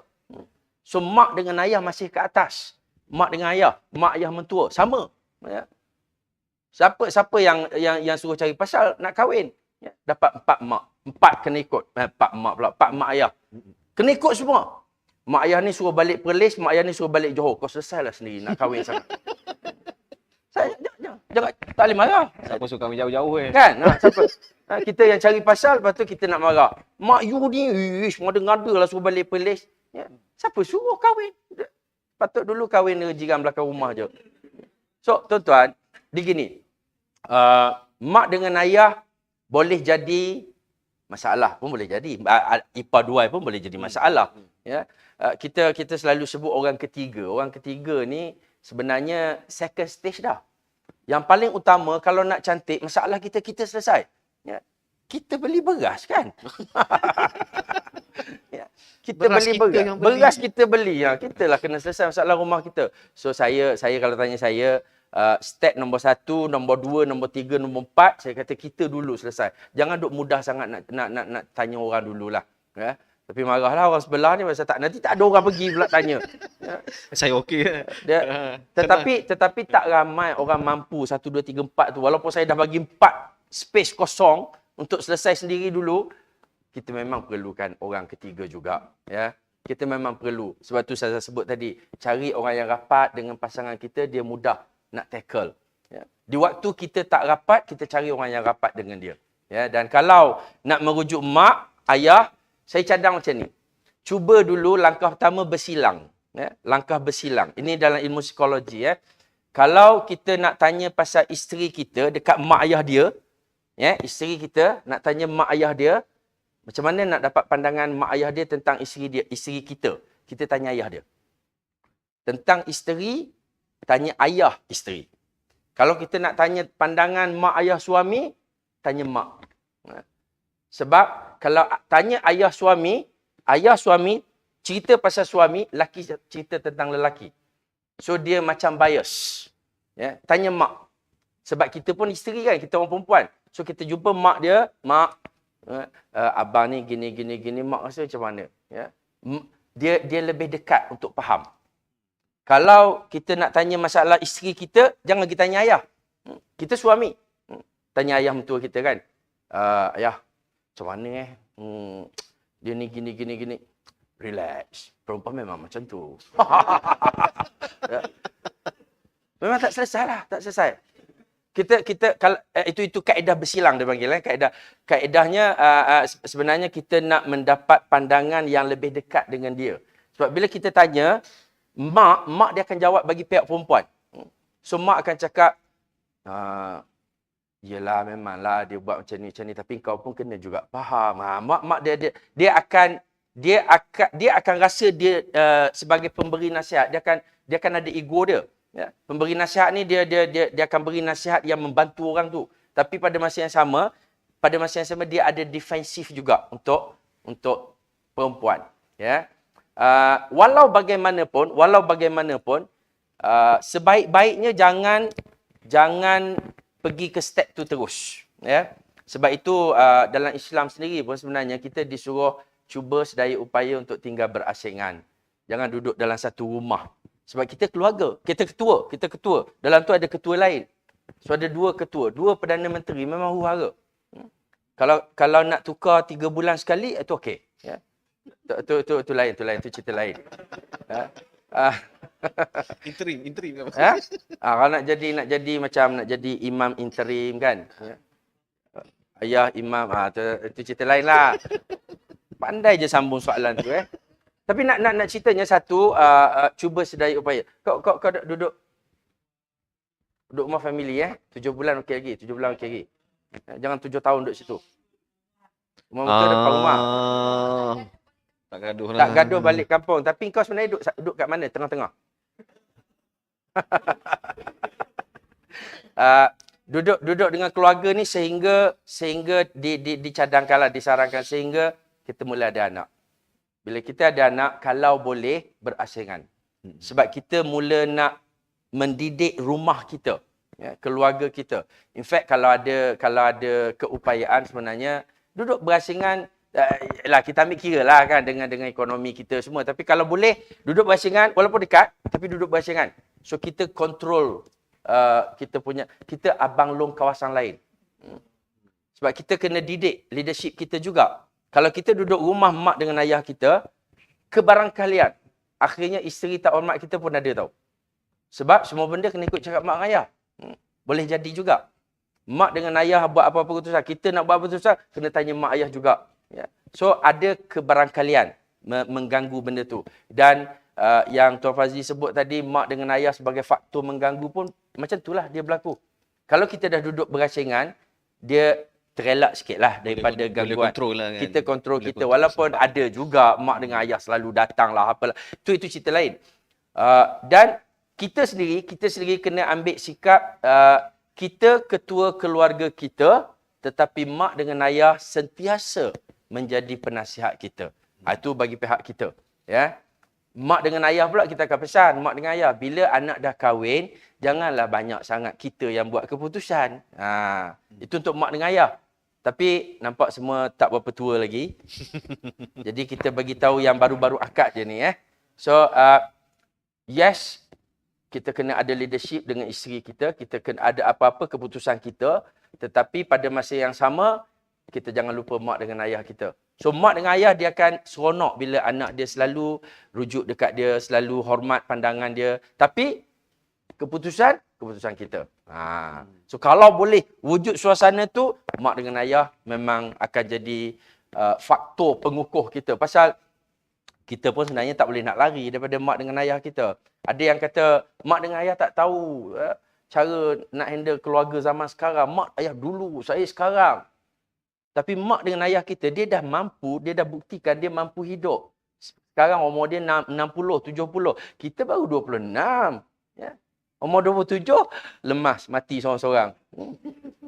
So, mak dengan ayah masih ke atas. Mak dengan ayah, mak ayah mentua, sama. Ya. Siapa yang suruh cari pasal nak kahwin? Ya. Dapat 4 mak. 4 kena ikut. 4 mak pula. 4 mak ayah. Kena ikut semua. Mak ayah ni suruh balik Perlis, mak ayah ni suruh balik Johor. Kau selesailah sendiri nak kahwin sangat. Jangan, tak boleh marah. Siapa suka kahwin jauh-jauh Kan? Siapa? Kita yang cari pasal, lepas tu kita nak marah. Mak you ni, ngada-ngada lah suruh balik Perlis. Ya. Siapa suruh kahwin? Patut dulu kahwin dengan jiran belakang rumah je. So, tuan-tuan, dia gini. Mak dengan ayah boleh jadi masalah pun boleh jadi. Ipar duai pun boleh jadi masalah. Ya. Kita selalu sebut orang ketiga. Orang ketiga ni sebenarnya second stage dah. Yang paling utama kalau nak cantik, masalah kita selesai. Ya. Kita beli beras kan? Ya. Kita Beras beli kita beras. yang beli. Beras kita beli. Ya. Kita lah kena selesai masalah rumah kita. So saya kalau tanya saya, step nombor 1, nombor 2, nombor 3, nombor 4, saya kata kita dulu selesai. Jangan duk mudah sangat nak tanya orang dululah. Ya. Tapi marahlah orang sebelah ni pasal nanti tak ada orang pergi pula tanya. Ya. Saya okey. Tetapi tak ramai orang mampu 1, 2, 3, 4 tu. Walaupun saya dah bagi 4 space kosong untuk selesai sendiri dulu, kita memang perlukan orang ketiga juga. Ya. Kita memang perlu. Sebab tu saya sebut tadi, cari orang yang rapat dengan pasangan kita, dia mudah nak tackle. Ya. Di waktu kita tak rapat, kita cari orang yang rapat dengan dia. Ya. Dan kalau nak merujuk mak, ayah, saya cadang macam ni. Cuba dulu langkah pertama bersilang. Ya. Langkah bersilang. Ini dalam ilmu psikologi. Ya. Kalau kita nak tanya pasal isteri kita dekat mak ayah dia, ya, isteri kita nak tanya mak ayah dia, macam mana nak dapat pandangan mak ayah dia tentang isteri kita? Kita tanya ayah dia. Tentang isteri, tanya ayah isteri. Kalau kita nak tanya pandangan mak ayah suami, tanya mak. Sebab kalau tanya ayah suami cerita pasal suami, laki cerita tentang lelaki. So dia macam bias. Ya, tanya mak. Sebab kita pun isteri kan, kita orang perempuan. So kita jumpa mak dia, mak, abang ni gini, mak rasa macam mana? Ya. Dia lebih dekat untuk faham. Kalau kita nak tanya masalah isteri kita, jangan kita tanya ayah. Kita suami. Tanya ayah mentua kita kan. Ayah, macam mana dia ni gini. Relax. Perempuan memang macam tu. Memang tak selesai lah. Tak selesai. Kita kalau itu kaedah bersilang dia panggil kan. Kaedahnya sebenarnya kita nak mendapat pandangan yang lebih dekat dengan dia. Sebab bila kita tanya mak dia akan jawab bagi pihak perempuan. So mak akan cakap yelah memanglah dia buat macam ni tapi kau pun kena juga faham. Mak dia akan rasa dia sebagai pemberi nasihat, dia akan ada ego dia. Ya. Pemberi nasihat ni dia akan beri nasihat yang membantu orang tu. Tapi pada masa yang sama dia ada defensif juga untuk perempuan. Ya. Walau bagaimanapun, sebaik-baiknya jangan pergi ke step tu terus. Ya. Sebab itu dalam Islam sendiri pun sebenarnya kita disuruh cuba sedaya upaya untuk tinggal berasingan. Jangan duduk dalam satu rumah. Sebab kita keluarga, kita ketua. Dalam tu ada ketua lain. So ada dua ketua, dua Perdana Menteri memang huru-hara. Kalau nak tukar 3 bulan sekali, itu okey. Ya. Itu lain, itu cerita lain. Interim. Kalau nak jadi macam nak jadi imam interim kan. Ya. Ayah imam, itu cerita lain lah. Pandai je sambung soalan tu Tapi nak ceritanya satu, cuba sedaya upaya. Kau duduk rumah family 7 bulan okey lagi, 7 bulan okey lagi. Jangan 7 tahun duduk situ. Rumah muka depan rumah. Tak gaduh lah. Tak gaduh balik kampung. Tapi kau sebenarnya duduk kat mana? Tengah-tengah. Duduk dengan keluarga ni sehingga dicadangkanlah, disarankan sehingga kita mula ada anak. Bila kita ada anak, kalau boleh berasingan. Sebab kita mula nak mendidik rumah kita, keluarga kita. In fact, kalau ada keupayaan sebenarnya duduk berasingan, kita ambil kira lah kan dengan ekonomi kita semua. Tapi kalau boleh duduk berasingan, walaupun dekat, tapi duduk berasingan. So kita kontrol kita abang long kawasan lain. Sebab kita kena didik leadership kita juga. Kalau kita duduk rumah mak dengan ayah kita, kebarangkalian akhirnya isteri tak hormat kita pun ada tau. Sebab semua benda kena ikut cakap mak dengan ayah. Boleh jadi juga. Mak dengan ayah buat apa-apa keputusan, kita nak buat keputusan, kena tanya mak ayah juga. Ya. So ada kebarangkalian mengganggu benda tu. Dan yang Tuan Fazli sebut tadi, mak dengan ayah sebagai faktor mengganggu pun macam itulah dia berlaku. Kalau kita dah duduk berasingan, dia terelak sikit lah daripada gangguan. Kontrol lah kan. Kita kontrol kita. Walaupun ada juga mak dengan ayah selalu datang lah, apalah. Itu cerita lain. Dan kita sendiri kena ambil sikap, kita ketua keluarga kita, tetapi mak dengan ayah sentiasa menjadi penasihat kita. Itu bagi pihak kita. Ya. Mak dengan ayah pula kita akan pesan, mak dengan ayah, bila anak dah kahwin, janganlah banyak sangat kita yang buat keputusan. Itu untuk mak dengan ayah. Tapi nampak semua tak berapa tua lagi. Jadi kita bagi tahu yang baru-baru akad je ni. So, yes, kita kena ada leadership dengan isteri kita. Kita kena ada apa-apa keputusan kita. Tetapi pada masa yang sama, kita jangan lupa mak dengan ayah kita. So, mak dengan ayah dia akan seronok bila anak dia selalu rujuk dekat dia, selalu hormat pandangan dia. Tapi, keputusan kita. So, kalau boleh wujud suasana tu, mak dengan ayah memang akan jadi faktor pengukuh kita. Pasal, kita pun sebenarnya tak boleh nak lari daripada mak dengan ayah kita. Ada yang kata, mak dengan ayah tak tahu cara nak handle keluarga zaman sekarang. Mak ayah dulu, saya sekarang. Tapi mak dengan ayah kita, dia dah buktikan dia mampu hidup. Sekarang umur dia 60, 70. Kita baru 26. Ya. Umur 27, lemas, mati seorang-seorang.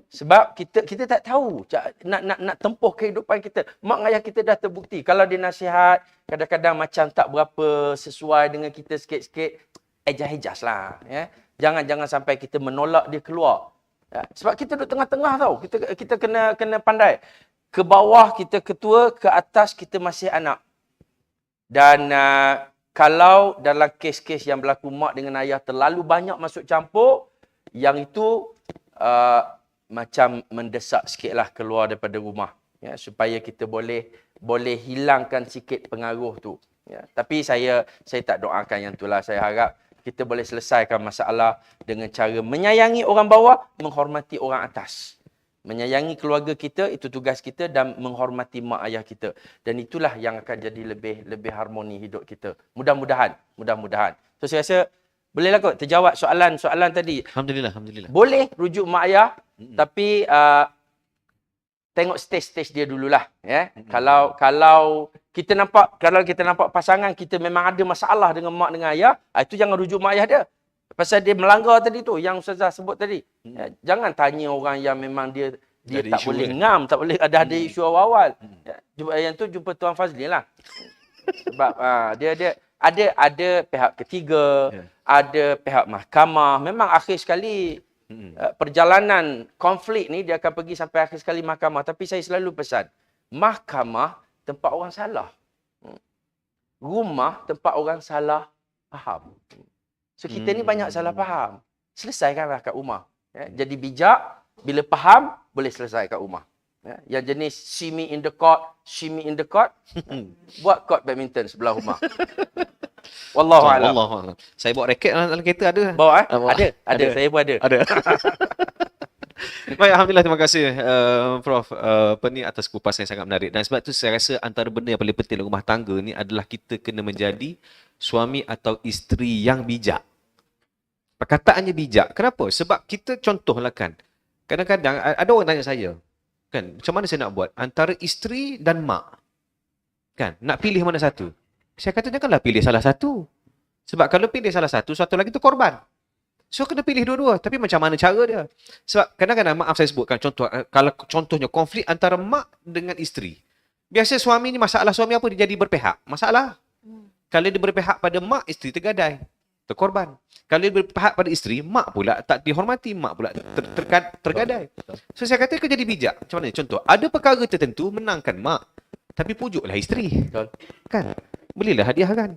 Sebab kita tak tahu nak tempuh kehidupan kita. Mak ayah kita dah terbukti. Kalau dia nasihat, kadang-kadang macam tak berapa sesuai dengan kita sikit-sikit, ejas-ejas lah. Ya. Jangan sampai kita menolak dia keluar. Ya. Sebab kita duduk tengah-tengah tau. Kita kena pandai. Ke bawah kita ketua, ke atas kita masih anak. Dan kalau dalam kes-kes yang berlaku mak dengan ayah terlalu banyak masuk campur, yang itu macam mendesak sikitlah keluar daripada rumah. Ya, supaya kita boleh hilangkan sikit pengaruh tu. Ya, tapi saya tak doakan yang itulah. Saya harap kita boleh selesaikan masalah dengan cara menyayangi orang bawah, menghormati orang atas. Menyayangi keluarga kita, itu tugas kita, dan menghormati mak ayah kita. Dan itulah yang akan jadi lebih harmoni hidup kita. Mudah-mudahan. So saya rasa bolehlah kot terjawab soalan tadi. Alhamdulillah. Boleh rujuk mak ayah, tapi tengok stage-stage dia dululah. Ya. Kalau kita nampak pasangan kita memang ada masalah dengan mak dengan ayah, itu jangan rujuk mak ayah dia. Pasal dia melanggar tadi tu, yang Ustazah sebut tadi. Jangan tanya orang yang memang dia Ada tak isu boleh kan? ngam, tak boleh ada isu awal-awal. Yang tu jumpa Tuan Fazli lah. Sebab dia ada pihak ketiga, ada pihak mahkamah. Memang akhir sekali perjalanan konflik ni dia akan pergi sampai akhir sekali mahkamah. Tapi saya selalu pesan, mahkamah tempat orang salah. Rumah tempat orang salah faham. So kita ni banyak salah faham. Selesaikanlah kat rumah. Ya, jadi bijak, bila faham boleh selesai kat rumah. Ya, yang jenis see me in the court, buat court badminton sebelah rumah. Wallahu a'lam. Allah. Saya bawa raket dalam kereta ada. Bawa Bawa. Ada. Saya pun ada. Ada. Baik, Alhamdulillah, terima kasih Prof atas kupasan yang sangat menarik. Dan sebab tu saya rasa antara benda yang paling penting dalam rumah tangga ni adalah kita kena menjadi suami atau isteri yang bijak. Perkataannya bijak. Kenapa? Sebab kita contohlah kan, kadang-kadang ada orang tanya saya, kan, macam mana saya nak buat antara isteri dan mak? Kan, nak pilih mana satu? Saya kata janganlah pilih salah satu. Sebab kalau pilih salah satu, satu lagi tu korban. So kena pilih dua-dua. Tapi macam mana cara dia? Sebab kadang-kadang, maaf saya sebutkan contoh, kalau contohnya konflik antara mak dengan isteri. Biasa suami ni masalah suami apa? Dia jadi berpihak. Masalah. Kalau dia berpihak pada mak, isteri tergadai. Terkorban. Kalau dia berpihak pada isteri, mak pula tak dihormati, mak pula tergadai. So saya kata kena jadi bijak. Macam mana? Contoh, ada perkara tertentu menangkan mak, tapi pujuklah isteri. Kan? Belilah hadiah kan.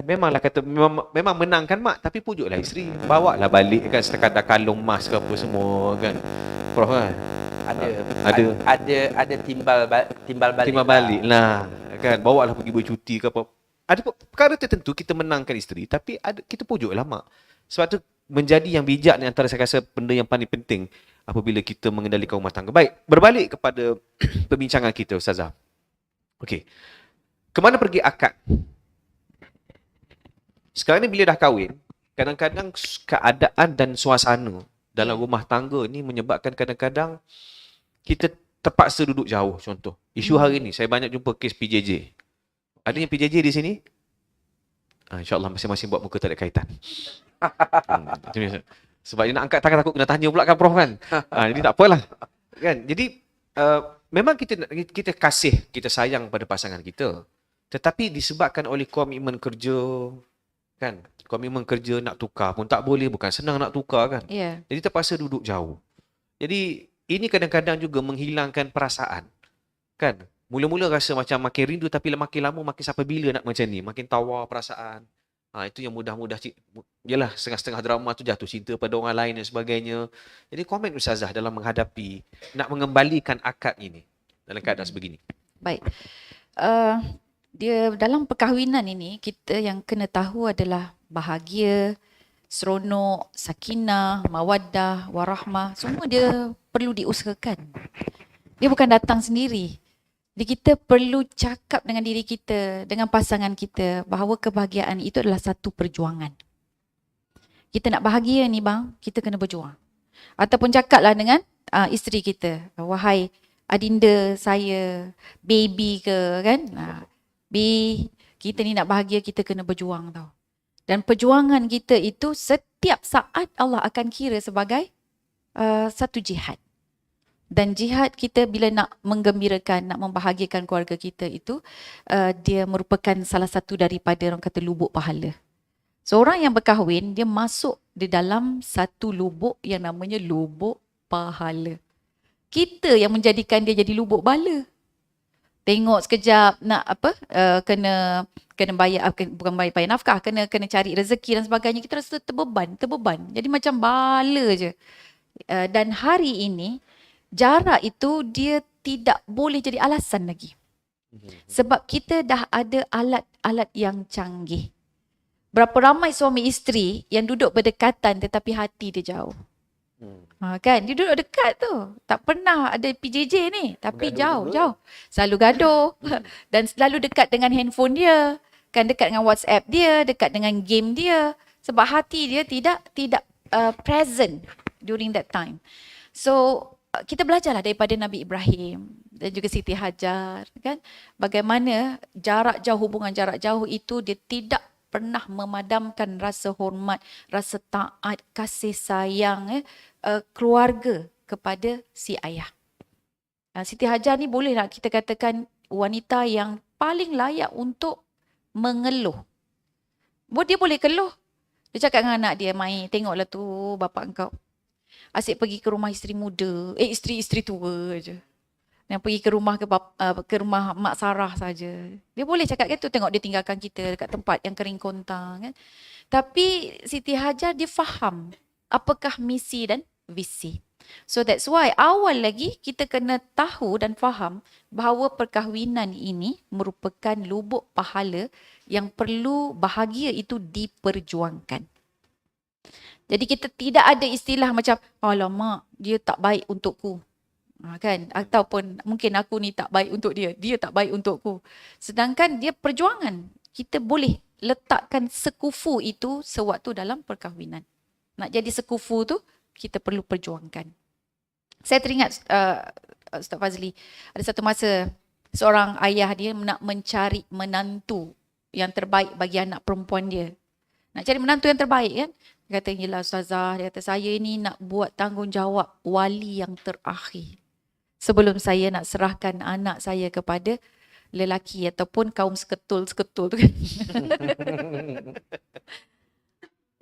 Memanglah kata memang menangkan mak, tapi pujuklah isteri. Bawalah balik kan sekadar kalung emas ke apa semua kan. Prof kan? Ada timbal balik. Timbal balik lah. Kan? Bawalah pergi bercuti ke apa. Ada perkara tertentu kita menangkan isteri, tapi kita pujuklah mak. Sebab tu menjadi yang bijak ni antara saya rasa benda yang paling penting apabila kita mengendalikan rumah tangga. Baik, berbalik kepada perbincangan kita, Ustazah. Okey. Kemana pergi akad? Sekarang ni bila dah kahwin, kadang-kadang keadaan dan suasana dalam rumah tangga ni menyebabkan kadang-kadang kita terpaksa duduk jauh. Contoh, isu hari ni saya banyak jumpa kes PJJ. Ada yang PJJ di sini? InsyaAllah masing-masing buat muka tak ada kaitan. Sebab dia nak angkat tangan takut kena tanya pula kan Prof kan. Jadi tak apalah. Kan? Jadi memang kita kasih, kita sayang pada pasangan kita. Tetapi disebabkan oleh komitmen kerja, kan? Komitmen kerja nak tukar pun tak boleh, bukan senang nak tukar kan? Yeah. Jadi terpaksa duduk jauh. Jadi ini kadang-kadang juga menghilangkan perasaan. Kan? Mula-mula rasa macam makin rindu, tapi makin lama makin sampai bila nak macam ni, makin tawar perasaan. Itu yang mudah-mudah yalah, setengah-setengah drama tu jatuh cinta pada orang lain dan sebagainya. Jadi komen Ustazah dalam menghadapi nak mengembalikan akad ini dalam keadaan sebegini. Baik. Dia dalam perkahwinan ini, kita yang kena tahu adalah bahagia, seronok, sakinah, mawaddah, warahmah, semua dia perlu diusahakan. Dia bukan datang sendiri. Jadi kita perlu cakap dengan diri kita, dengan pasangan kita, bahawa kebahagiaan itu adalah satu perjuangan. Kita nak bahagia ni bang, kita kena berjuang. Ataupun cakaplah dengan isteri kita, wahai adinda saya, baby ke kan, kita ni nak bahagia, kita kena berjuang tau. Dan perjuangan kita itu setiap saat Allah akan kira sebagai satu jihad. Dan jihad kita bila nak menggembirakan, nak membahagiakan keluarga kita itu, dia merupakan salah satu daripada orang kata lubuk pahala. Seorang yang berkahwin, dia masuk di dalam satu lubuk yang namanya lubuk pahala. Kita yang menjadikan dia jadi lubuk bala. Tengok sekejap nak kena bayar, bukan bayar nafkah, kena cari rezeki dan sebagainya, kita rasa terbeban. Jadi macam bala je. Dan hari ini jarak itu dia tidak boleh jadi alasan lagi. Sebab kita dah ada alat-alat yang canggih. Berapa ramai suami isteri yang duduk berdekatan tetapi hati dia jauh. Kan? Dia duduk dekat tu. Tak pernah ada PJJ ni. Tapi jauh. Selalu gaduh. Dan selalu dekat dengan handphone dia. Kan, dekat dengan WhatsApp dia. Dekat dengan game dia. Sebab hati dia tidak present during that time. So, kita belajarlah daripada Nabi Ibrahim dan juga Siti Hajar. Kan? Bagaimana hubungan jarak jauh itu dia tidak pernah memadamkan rasa hormat, rasa taat, kasih sayang keluarga kepada si ayah. Siti Hajar ni boleh nak kita katakan wanita yang paling layak untuk mengeluh. Dia boleh keluh. Dia cakap dengan anak dia, "Mai, tengoklah tu bapa engkau. Asyik pergi ke rumah isteri muda, isteri tua je. Yang pergi ke rumah Mak Sarah saja." Dia boleh cakap gitu, tengok dia tinggalkan kita dekat tempat yang kering kontang kan. Tapi Siti Hajar dia faham apakah misi dan visi. So that's why awal lagi kita kena tahu dan faham bahawa perkahwinan ini merupakan lubuk pahala yang perlu bahagia itu diperjuangkan. Jadi kita tidak ada istilah macam, "Alamak, dia tak baik untukku." Kan? Ataupun mungkin aku ni tak baik untuk dia, dia tak baik untukku. Sedangkan dia perjuangan. Kita boleh letakkan sekufu itu sewaktu dalam perkahwinan. Nak jadi sekufu tu, kita perlu perjuangkan. Saya teringat Ustaz Fazli, ada satu masa seorang ayah dia nak mencari menantu yang terbaik bagi anak perempuan dia. Nak cari menantu yang terbaik kan. Dia kata, "Yelah Ustazah," dia kata, "saya ni nak buat tanggungjawab wali yang terakhir. Sebelum saya nak serahkan anak saya kepada lelaki ataupun kaum seketul-seketul tu kan."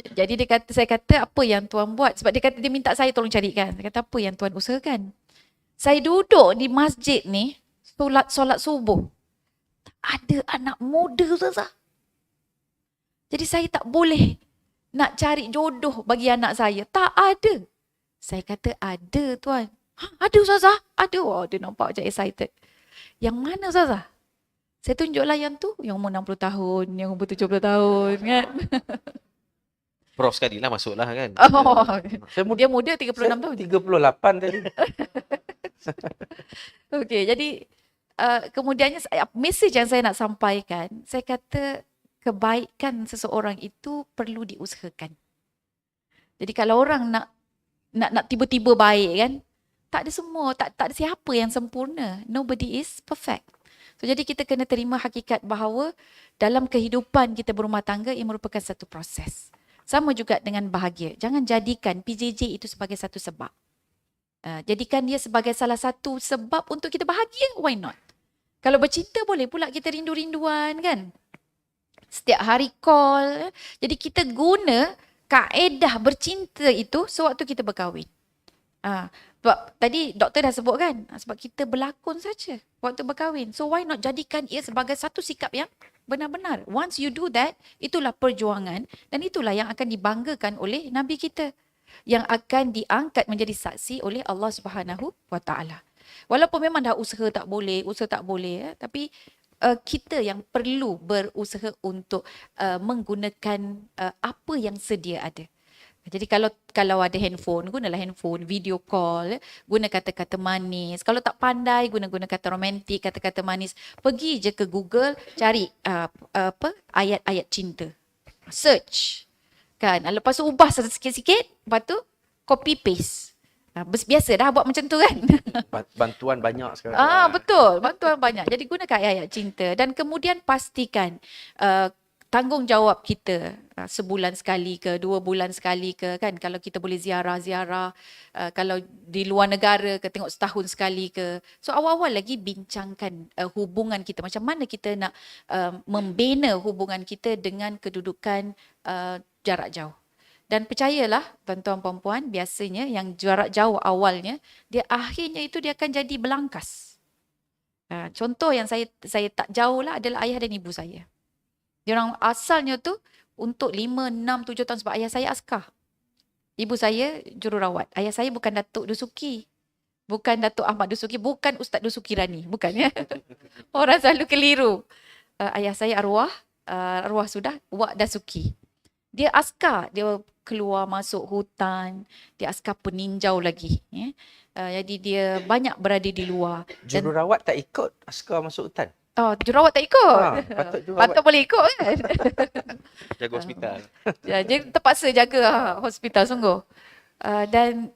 Jadi saya kata, "Apa yang tuan buat?" Sebab dia kata dia minta saya tolong carikan. Saya kata, "Apa yang tuan usahakan?" Saya duduk di masjid ni, solat subuh. Tak ada anak muda Ustazah. Jadi saya tak boleh nak cari jodoh bagi anak saya. Tak ada. Saya kata, "Ada tuan." "Ada Ustazah?" "Ada." Oh, dia nampak macam excited. "Yang mana Ustazah?" Saya tunjuklah yang tu, yang umur 60 tahun, yang umur 70 tahun kan. Prof sekali lah masuklah kan. Oh, Saya dia muda 36 tahun. 38 tadi. Okey, jadi kemudiannya mesej yang saya nak sampaikan, saya kata kebaikan seseorang itu perlu diusahakan. Jadi kalau orang nak tiba-tiba baik kan, tak ada semua, tak ada siapa yang sempurna. Nobody is perfect. So jadi kita kena terima hakikat bahawa dalam kehidupan kita berumah tangga ia merupakan satu proses. Sama juga dengan bahagia. Jangan jadikan PJJ itu sebagai satu sebab. Jadikan dia sebagai salah satu sebab untuk kita bahagia. Why not? Kalau bercinta boleh pula kita rindu-rinduan kan. Setiap hari call. Jadi kita guna kaedah bercinta itu sewaktu kita berkahwin. Sebab tadi doktor dah sebut kan. Sebab kita berlakon saja waktu berkahwin. So why not jadikan ia sebagai satu sikap yang benar-benar. Once you do that, itulah perjuangan dan itulah yang akan dibanggakan oleh Nabi kita. Yang akan diangkat menjadi saksi oleh Allah Subhanahu wa Ta'ala. Walaupun memang dah usaha tak boleh, tapi kita yang perlu berusaha untuk menggunakan apa yang sedia ada. Jadi kalau ada handphone, gunalah handphone, video call, guna kata-kata manis. Kalau tak pandai, guna kata romantik, kata-kata manis. Pergi je ke Google, cari ayat-ayat cinta. Search. Kan? Lepas tu ubah sikit-sikit, lepas tu copy paste. Biasa dah buat macam tu kan. Bantuan banyak sekarang. Betul, bantuan banyak. Jadi gunakan ayat-ayat cinta dan kemudian pastikan tanggungjawab kita sebulan sekali ke 2 bulan sekali ke kan, kalau kita boleh ziarah kalau di luar negara ke tengok setahun sekali ke. So awal-awal lagi bincangkan hubungan kita, macam mana kita nak membina hubungan kita dengan kedudukan jarak jauh. Dan percayalah tuan-tuan puan-puan, biasanya yang jarak jauh awalnya, dia akhirnya itu dia akan jadi belangkas. Contoh yang saya tak jauh lah adalah ayah dan ibu saya. Diorang asalnya tu untuk 5, 6, 7 tahun sebab ayah saya askar. Ibu saya jururawat. Ayah saya bukan Datuk Dusuki. Bukan Datuk Ahmad Dusuki. Bukan Ustaz Dusuki Rani. Bukan ya. Orang selalu keliru. Ayah saya arwah sudah, Wak Dasuki. Dia askar. Dia keluar masuk hutan. Dia askar peninjau lagi. Ya. Jadi dia banyak berada di luar. Jururawat tak ikut askar masuk hutan? Jururawat tak ikut. Patut boleh ikut kan. Jaga hospital. Dia terpaksa jaga hospital sungguh. Dan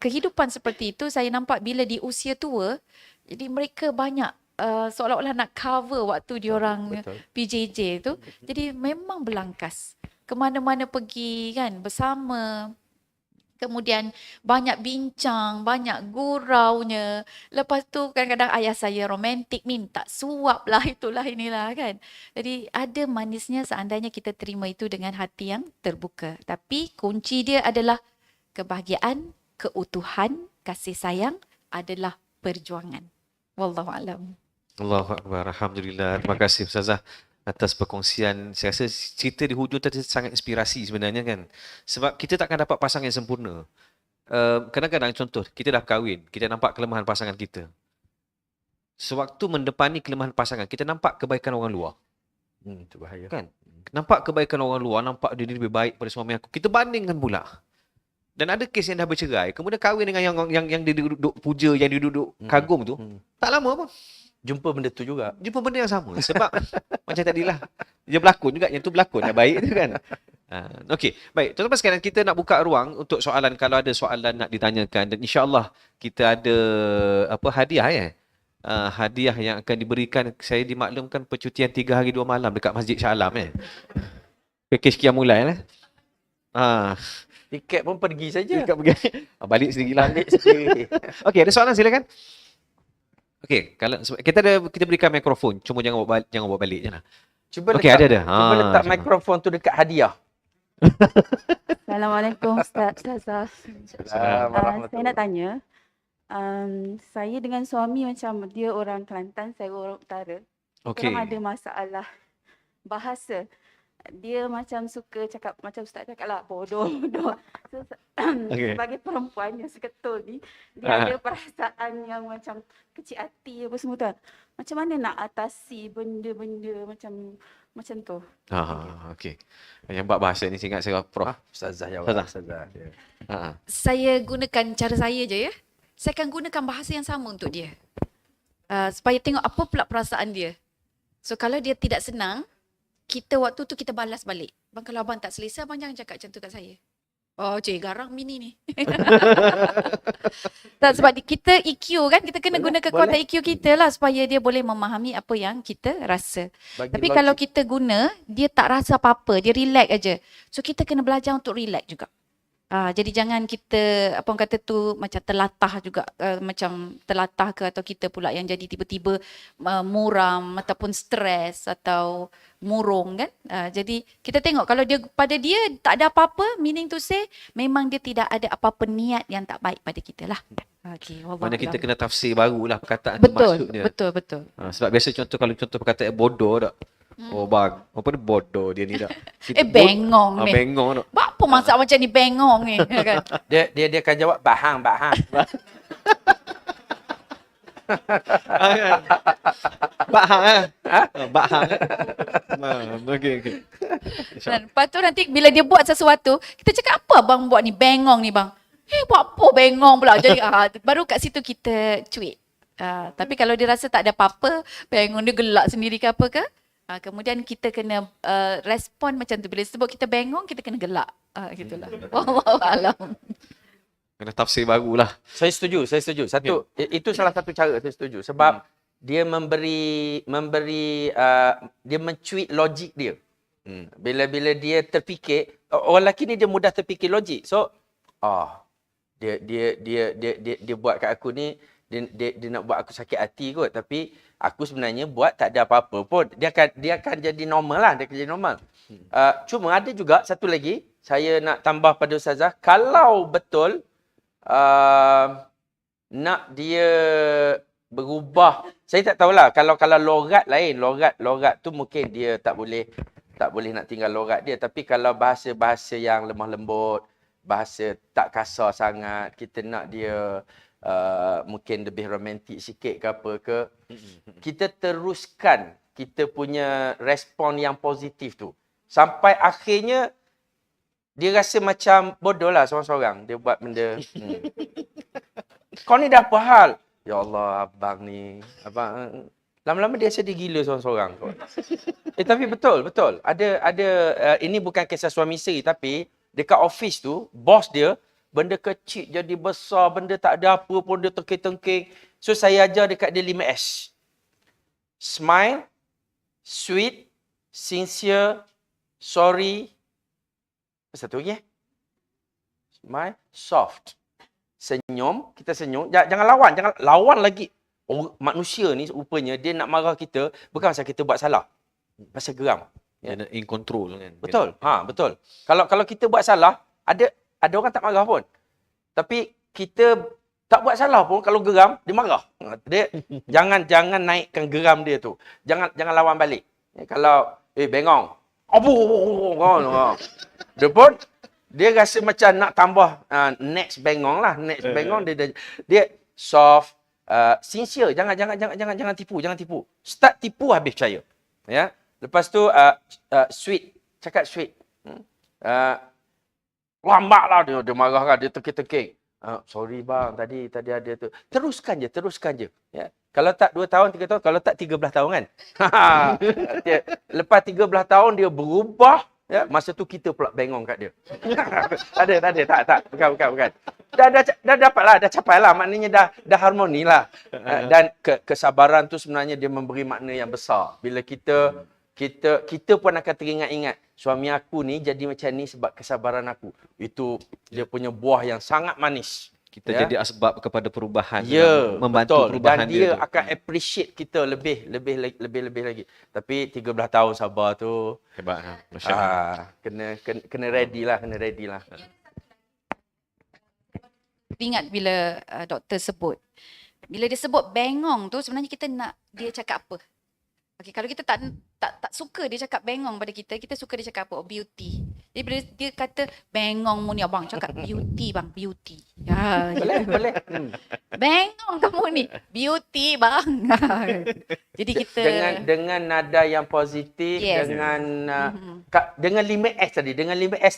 kehidupan seperti itu saya nampak bila di usia tua, jadi mereka banyak seolah-olah nak cover waktu diorang Betul. PJJ tu. Jadi memang berlangkas. Kemana-mana pergi kan bersama. Kemudian banyak bincang, banyak guraunya. Lepas tu kadang-kadang ayah saya romantik, minta suap lah, itulah inilah kan. Jadi ada manisnya seandainya kita terima itu dengan hati yang terbuka. Tapi kunci dia adalah kebahagiaan, keutuhan, kasih sayang adalah perjuangan. Wallahualam. Allahu Akbar. Alhamdulillah. Terima kasih Ustazah atas perkongsian. Saya rasa cerita di hujung tadi sangat inspirasi sebenarnya kan. Sebab kita takkan dapat pasangan yang sempurna. Kadang-kadang contoh, kita dah kahwin, kita nampak kelemahan pasangan kita. Sewaktu mendepani kelemahan pasangan, kita nampak kebaikan orang luar. Itu bahaya. Kan? Nampak kebaikan orang luar, nampak dia lebih baik pada suami aku. Kita bandingkan pula. Dan ada kes yang dah bercerai, kemudian kahwin dengan yang dia duduk puja, yang dia duduk kagum tu. Tak lama pun Jumpa benda tu juga. jumpa benda yang sama. Sebab macam tadilah, dia berlakon juga, yang tu berlakon yang baik tu kan. Okey, baik. Tuan-tuan sekalian, kita nak buka ruang untuk soalan, kalau ada soalan nak ditanyakan, dan insya-Allah kita ada hadiah hadiah yang akan diberikan. Saya dimaklumkan percutian 3 hari 2 malam dekat Masjid Shah Alam Pakej Qiyamul-Lail Tiket pun pergi saja. Dekat pergi. Balik sendiri lah. Balik sendiri. Okey, ada soalan silakan. Okey, kalau kita berikan mikrofon, cuma jangan bawa balik je lah. Cuba Okey, letak, ada. Cuba letak Cuba. mikrofon tu dekat hadiah. Assalamualaikum Ustazah. Assalamualaikum. Saya nak tanya, saya dengan suami macam dia orang Kelantan, saya orang Utara. Okey. Orang ada masalah bahasa. Dia macam suka cakap, macam Ustaz cakap lah, bodoh. So, Okey. sebagai perempuan yang seketul ni, dia ada perasaan yang macam kecil hati apa semua tu. Macam mana nak atasi benda-benda macam tu? Okey. Yang bab bahasa ni saya ingat saya Prof. Ustazah ya. Ustazah. Ustazah. Saya gunakan cara saya je ya. Saya akan gunakan bahasa yang sama untuk dia. Supaya tengok apa pula perasaan dia. So kalau dia tidak senang, kita waktu tu kita balas balik. Bang, kalau abang tak selesa, abang jangan cakap macam tu kat saya. Oh, cik garang mini ni. Tak, sebab kita EQ kan, kita kena guna kekuatan EQ kita lah supaya dia boleh memahami apa yang kita rasa. Bagi Tapi logik. kalau kita guna, dia tak rasa apa-apa, dia relax aja. So kita kena belajar untuk relax juga. Jadi jangan kita, apa orang kata tu, macam terlatah juga, macam terlatah ke, atau kita pula yang jadi tiba-tiba muram ataupun stres atau murung kan. Jadi kita tengok kalau dia pada dia tak ada apa-apa, meaning to say memang dia tidak ada apa-apa niat yang tak baik pada kita lah. Okay, Mana kita kena tafsir barulah perkataan tu betul, maksudnya. betul. Sebab biasa kalau contoh perkataan bodoh tak. Oh bang, apa ni bodoh dia ni tak. Bengong ni. Bengong tak. Apa masak macam ni bengong ni kan? Dia akan jawab bahang. Bak hang Bak hang. Okey. Dan lepas tu nanti bila dia buat sesuatu, kita cakap apa abang buat ni, bengong ni bang. Buat apa bengong pula. Jadi baru kat situ kita cuit. Tapi kalau dia rasa tak ada apa-apa, bengong dia gelak sendiri ke apa ke, kemudian kita kena respon macam tu. Bila sebut kita bengong, kita kena gelak. Gitulah. Wallahualam. Kena tafsir barulah. Saya setuju. Satu, itu salah satu cara saya setuju. Sebab dia memberi dia mencuit logik dia. Bila dia terfikir, orang lelaki ni dia mudah terfikir logik. So, dia buat kat aku ni, dia nak buat aku sakit hati kot, tapi aku sebenarnya buat tak ada apa-apa pun. Dia akan jadi normal lah, dia akan jadi normal. Cuma ada juga satu lagi saya nak tambah pada Ustazah, kalau betul nak dia berubah, saya tak tahulah, kalau logat lain, logat tu mungkin dia tak boleh nak tinggal logat dia, tapi kalau bahasa yang lemah lembut, bahasa tak kasar sangat, kita nak dia mungkin lebih romantik sikit ke apa ke, kita teruskan kita punya respon yang positif tu sampai akhirnya dia rasa macam bodoh lah seorang-seorang dia buat benda. Kau ni dah apa hal? Ya Allah, abang ni, abang lama-lama dia sedih gila seorang-seorang. Tapi betul. Ada ini bukan kisah suami isteri, tapi dekat office tu bos dia benda kecil jadi besar, benda tak ada apa pun dia tengking-tengking. So saya ajar dekat dia 5S. smile, sweet, sincere, sorry. Apa satu lagi? Smile, soft. Senyum, kita senyum. Jangan lawan, jangan lawan lagi. Manusia ni rupanya dia nak marah kita bukan pasal kita buat salah. Pasal geram. Dia nak in control kan. Betul. Betul. Kalau kita buat salah, ada orang tak marah pun. Tapi kita tak buat salah pun kalau geram, dia marah. Dia jangan naikkan geram dia tu. Jangan lawan balik. Kalau bengong. Dia pun dia rasa macam nak tambah next bengong lah. Next bengong dia soft, sincere. Jangan tipu. Start tipu habis percaya. Ya. Lepas tu sweet, cakap sweet. Lambatlah dia marah kan, dia tekik-tekik. Sorry bang, tadi ada tu. Teruskan je. Ya. Kalau tak 2 tahun, 3 tahun, kalau tak 13 tahun kan. Lepas 13 tahun dia berubah, ya, masa tu kita pula bengong kat dia. tak. Bukan. Dah dapat lah, dah capai lah. Maknanya dah harmoni lah. Dan kesabaran tu sebenarnya dia memberi makna yang besar. Bila kita pun akan teringat-ingat, suami aku ni jadi macam ni sebab kesabaran aku. Itu dia punya buah yang sangat manis. Kita jadi asbab kepada perubahan. Ya, membantu betul. perubahan Dan dia tu. akan appreciate kita lebih lagi. Tapi 13 tahun sabar tu Hebat. Masya Allah. kena ready lah. Ingat bila doktor sebut. Bila dia sebut bengong tu sebenarnya kita nak dia cakap apa? Okey, kalau kita tak suka dia cakap bengong pada kita suka dia cakap apa? Oh, beauty. Jadi bila dia kata bengong mu ni abang cakap beauty bang, beauty. Ya, Boleh. bengong kamu ni, beauty bang. Jadi kita dengan nada yang positif, Yes. dengan 5S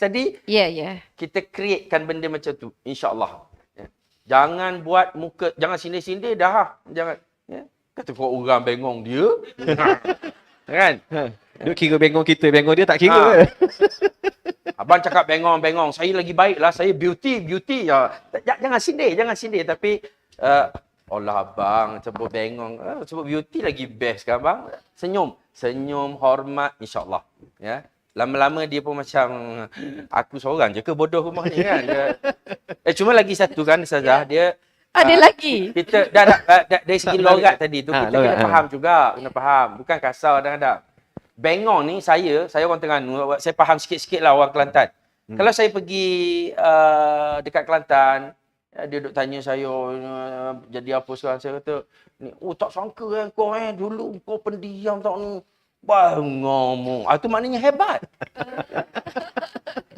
tadi, ya. kita createkan benda macam tu, insya-Allah. Ya. Jangan buat muka, jangan sindir-sindir dah. Jangan, ya. Kata kau orang bengong dia. Kan? Dia kira bengong kita, bengong dia tak kira. Abang cakap bengong. Saya lagi baik lah. Saya beauty. Ya. Jangan sindir. Tapi, Allah abang sebut bengong. Sebut beauty lagi best kan abang. Senyum, hormat, insyaAllah. Ya. Lama-lama dia pun macam, aku seorang je ke bodoh rumah ni kan. Cuma lagi satu kan, Ustazah. Dia, Ada lagi. kita dari segi logat tadi tu kita logat, kena faham juga, bukan kasar kadang-kadang. Bengong ni saya orang Terengganu, saya faham sikit-sikit lah orang Kelantan. Kalau saya pergi dekat Kelantan, dia duk tanya saya jadi apa sekarang, saya kata ni, tak sangka kau dulu kau pendiam tak ni. Bengong. Itu maknanya hebat.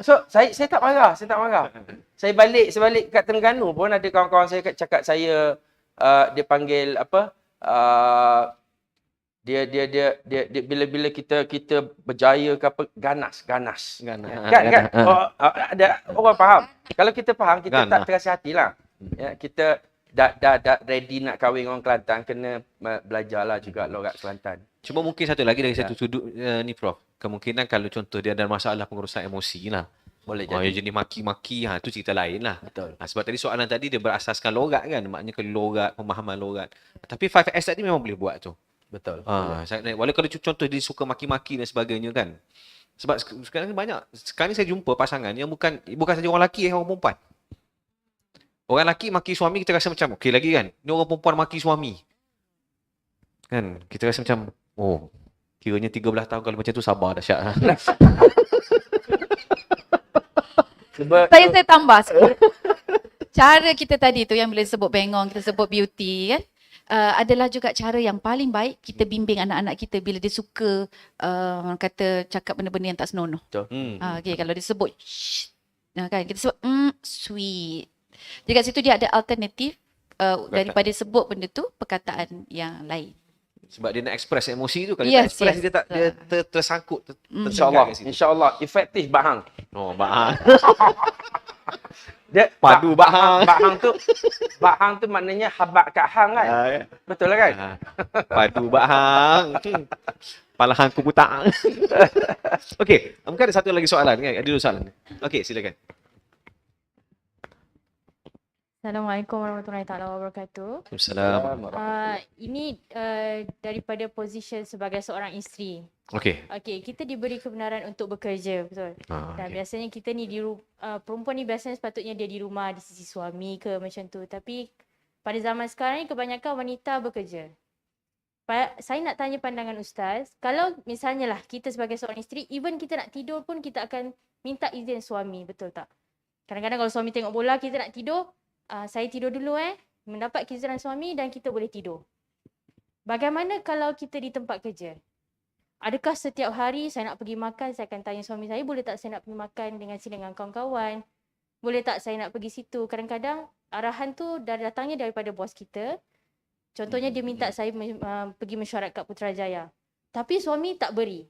So saya tak marah. Saya balik kat Terengganu pun ada kawan-kawan saya cakap saya dia panggil apa? Dia bila kita berjaya ke apa, ganas. Kan? Ada orang faham. Kalau kita faham, kita tak terasa hatilah. Ya, kita dah ready nak kahwin orang Kelantan, kena belajarlah juga logat Kelantan. Cuma mungkin satu lagi dari satu sudut ni Prof. Kemungkinan kalau contoh dia ada masalah pengurusan emosi lah. Boleh Oh, jadi. yang jenis maki-maki, tu cerita lain lah. Betul. Sebab tadi soalan tadi dia berasaskan logat kan. Maknanya kalau logat, pemahaman logat. Tapi 5S tadi memang boleh buat tu. Betul. Walau kalau contoh dia suka maki-maki dan sebagainya kan. Sebab sekarang ni banyak. Sekarang ni saya jumpa pasangan yang bukan saja orang lelaki, orang perempuan. Orang lelaki maki suami, kita rasa macam okey lagi kan. Ni orang perempuan maki suami. Kan? Kita rasa macam, oh, kiranya 13 tahun kalau macam tu sabar dahsyat. Saya tambah sikit. Cara kita tadi tu yang bila sebut bengong, kita sebut beauty kan. Adalah juga cara yang paling baik kita bimbing anak-anak kita bila dia suka orang kata cakap benda-benda yang tak senonoh. Betul. Okay, kalau dia sebut kan, kita sebut sweet. Jadi kat situ dia ada alternatif daripada sebut benda tu perkataan yang lain. Sebab dia nak express emosi tu. Kalau Yes, tak express, yes. dia tersangkut. InsyaAllah efektif bahang. Oh, bahang. Dia Padu bahang. Bahang tu maknanya habak kat hang kan. Betul lah kan? Padu bahang. Pala hang ku butak. Okey, mungkin ada satu lagi soalan kan? Ada dua soalan. Okey, silakan. Assalamualaikum warahmatullahi taala wabarakatuh. Assalamualaikum. Ini daripada posisi sebagai seorang isteri. Okey. Okey, kita diberi kebenaran untuk bekerja, betul. Dan Okey. biasanya kita ni perempuan ni biasanya sepatutnya dia di rumah di sisi suami ke macam tu. Tapi pada zaman sekarang ni kebanyakan wanita bekerja. Saya nak tanya pandangan Ustaz, kalau misalnya lah kita sebagai seorang isteri, even kita nak tidur pun kita akan minta izin suami, betul tak? Kadang-kadang kalau suami tengok bola, kita nak tidur, saya tidur dulu mendapat izinan suami dan kita boleh tidur. Bagaimana kalau kita di tempat kerja? Adakah setiap hari saya nak pergi makan, saya akan tanya suami saya, boleh tak saya nak pergi makan dengan kawan-kawan? Boleh tak saya nak pergi situ? Kadang-kadang arahan tu datangnya daripada bos kita. Contohnya dia minta saya pergi mesyuarat kat Putrajaya. Tapi suami tak beri.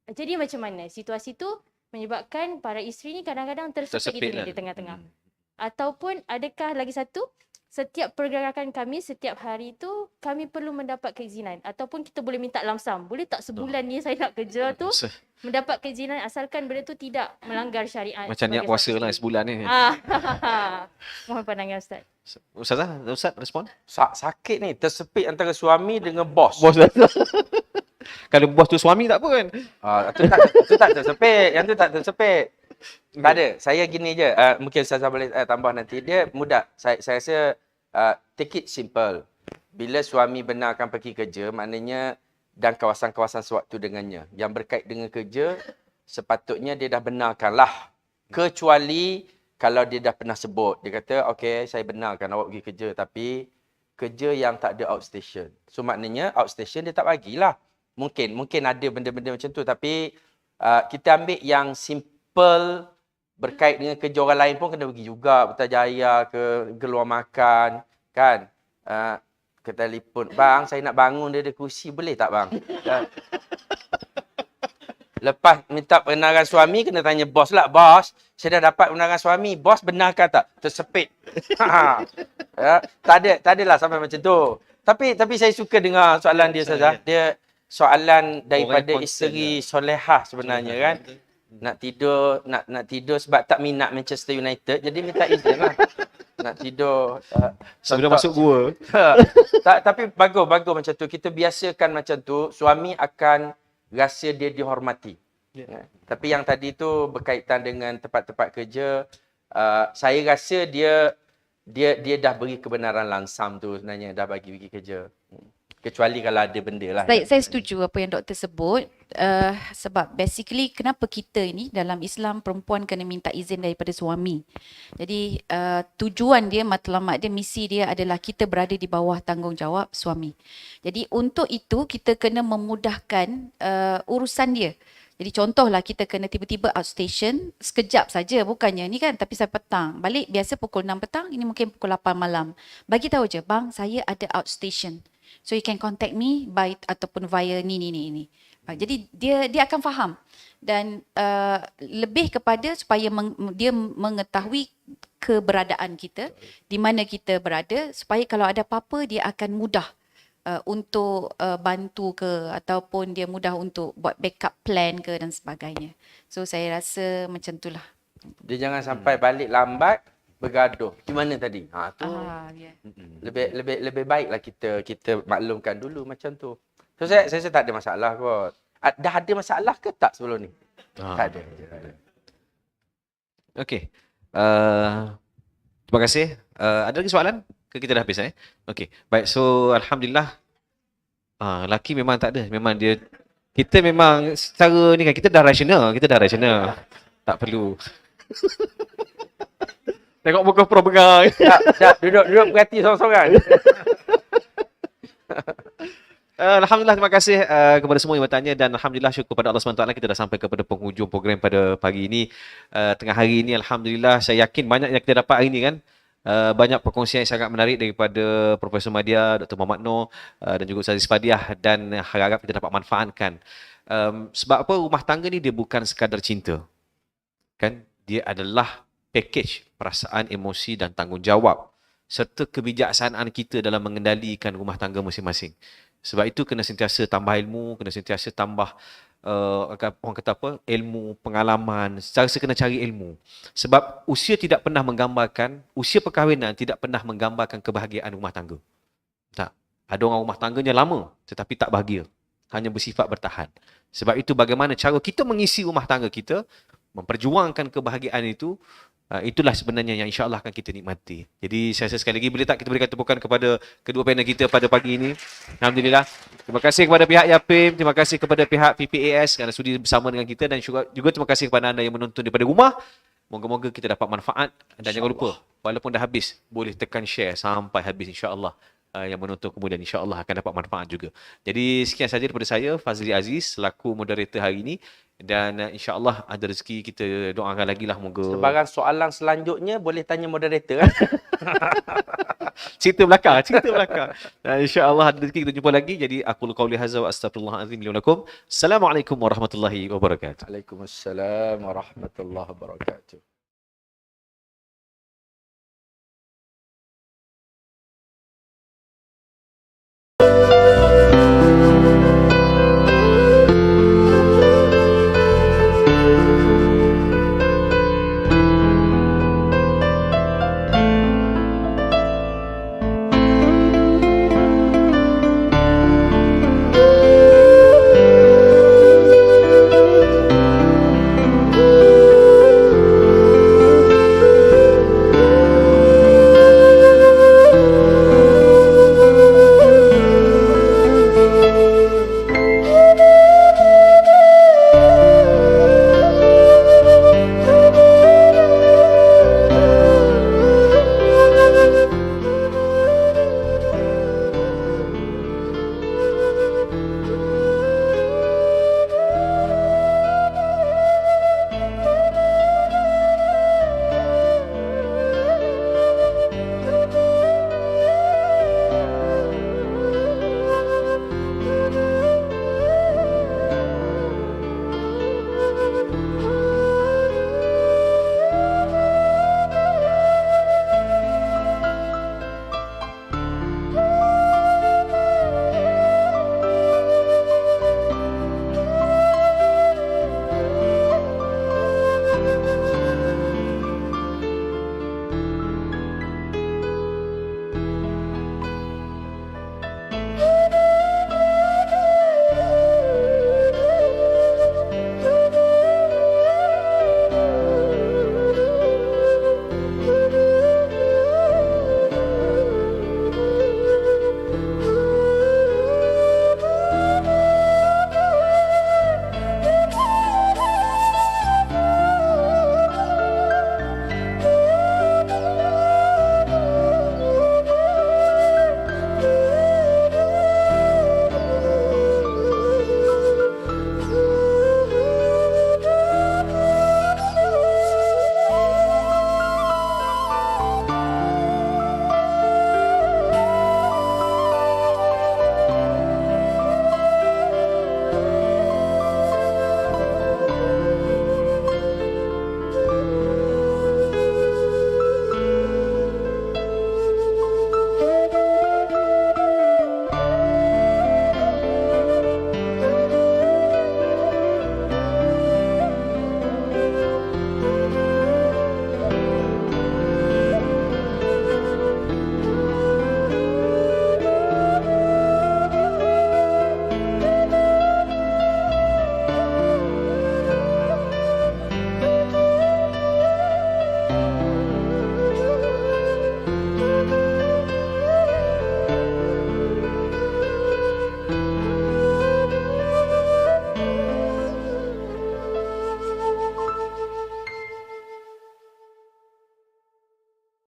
Jadi macam mana? Situasi tu menyebabkan para isteri ni kadang-kadang tersepit Tersepit di tengah-tengah. Ataupun adakah lagi satu, setiap pergerakan kami setiap hari tu kami perlu mendapat keizinan ataupun kita boleh minta lamsam. Boleh tak sebulan ni saya nak kerja tu mendapat keizinan asalkan benda tu tidak melanggar syariat. Macam niat sebagai puasa seorang lah isteri. sebulan ni. Mohon pandangan Ustaz. Ustaz respon? Sakit ni, tersepit antara suami dengan bos. Bos dah. Kalau bos tu suami tak apa kan? Itu tak tersepit. Yang tu tak tersepit. Tak ada. Saya gini je. Mungkin saya boleh tambah nanti. Dia mudah. Saya rasa take it simple. Bila suami benarkan pergi kerja, maknanya dan kawasan-kawasan sewaktu dengannya. Yang berkait dengan kerja, sepatutnya dia dah benarkan lah. Kecuali kalau dia dah pernah sebut. Dia kata, okay, saya benarkan awak pergi kerja. Tapi kerja yang tak ada outstation. So maknanya outstation dia tak bagilah. Mungkin ada benda-benda macam tu. Tapi kita ambil yang simple berkait dengan kerja orang lain pun kena pergi juga. Putrajaya ke keluar makan. Kan? Ke telefon. Bang, saya nak bangun dia ada kursi. Boleh tak bang? Lepas minta perkenalan suami, kena tanya bos lah. Bos, saya dah dapat perkenalan suami. Bos benarkah tak? Tersepit. Tak adalah sampai macam tu. Tapi saya suka dengar soalan dia Ustazah. Dia soalan daripada isteri solehah sebenarnya kan. Nak tidur sebab tak minat Manchester United. Jadi minta izin lah. Nak tidur. Sebelum masuk gua. Tapi bagus macam tu. Kita biasakan macam tu. Suami akan rasa dia dihormati. Tapi yang tadi tu berkaitan dengan tempat-tempat kerja. Saya rasa dia dah beri kebenaran langsam tu sebenarnya. Dah bagi pergi kerja. Kecuali kalau ada benda lah. Saya setuju apa yang doktor sebut. Sebab basically kenapa kita ini dalam Islam perempuan kena minta izin daripada suami. Jadi tujuan dia, matlamat dia, misi dia adalah kita berada di bawah tanggungjawab suami. Jadi untuk itu kita kena memudahkan urusan dia. Jadi contohlah kita kena tiba-tiba outstation sekejap saja, bukannya ni kan, tapi sampai petang. Balik biasa pukul 6 petang, ini mungkin pukul 8 malam. Bagi tahu je, bang saya ada outstation. So you can contact me by ataupun via ni. Jadi dia akan faham dan lebih kepada supaya dia mengetahui keberadaan kita, di mana kita berada, supaya kalau ada apa-apa dia akan mudah untuk bantu ke ataupun dia mudah untuk buat backup plan ke dan sebagainya. So saya rasa macam itulah. Dia jangan sampai balik lambat bergaduh. Gimana tadi? Tu Yeah. lebih baiklah kita maklumkan dulu macam tu. So saya rasa tak ada masalah kot. Dah ada masalah ke tak sebelum ni? Tak ada. Okey. Terima kasih. Ada lagi soalan? Ke kita dah habis Okey. Baik, so alhamdulillah. Lelaki memang tak ada. Memang kita memang secara ni kan kita dah rasional. Tak perlu. Tengok muka pro pegang. Tak, duduk berhati seorang-seorang. Alhamdulillah, terima kasih kepada semua yang bertanya dan alhamdulillah syukur pada Allah SWT kita dah sampai kepada penghujung program pada pagi ini. Tengah hari ini alhamdulillah saya yakin banyak yang kita dapat hari ini kan. Banyak perkongsian yang sangat menarik daripada Profesor Madya, Dr. Muhammad Noor dan juga Ustaz Izpadiah, dan harap kita dapat manfaatkan. Sebab apa, rumah tangga ni dia bukan sekadar cinta. Kan? Dia adalah package perasaan, emosi dan tanggungjawab serta kebijaksanaan kita dalam mengendalikan rumah tangga masing-masing. Sebab itu kena sentiasa tambah ilmu, kena sentiasa tambah orang kata apa, ilmu, pengalaman, secara kena cari ilmu. Sebab usia tidak pernah menggambarkan, usia perkahwinan tidak pernah menggambarkan kebahagiaan rumah tangga. Tak. Ada orang rumah tangganya lama tetapi tak bahagia. Hanya bersifat bertahan. Sebab itu bagaimana cara kita mengisi rumah tangga kita, memperjuangkan kebahagiaan itu, itulah sebenarnya yang insya-Allah akan kita nikmati. Jadi saya rasa sekali lagi boleh tak kita berikan tepukan kepada kedua panel kita pada pagi ini. Alhamdulillah. Terima kasih kepada pihak Yapim, terima kasih kepada pihak PPAS kerana sudi bersama dengan kita dan juga terima kasih kepada anda yang menonton daripada rumah. Moga-moga kita dapat manfaat dan jangan lupa walaupun dah habis boleh tekan share sampai habis insya-Allah. Yang menonton kemudian insya-Allah akan dapat manfaat juga. Jadi sekian saja daripada saya Fazli Aziz selaku moderator hari ini dan insya-Allah ada rezeki kita doakan lagi lah moga. Sebarang soalan selanjutnya boleh tanya moderator kan? cerita belakang. Dan insya-Allah ada rezeki kita jumpa lagi. Jadi aku qauli hadza wa astaghfirullahalazim li wa lakum. Assalamualaikum warahmatullahi wabarakatuh. Waalaikumsalam warahmatullahi wabarakatuh.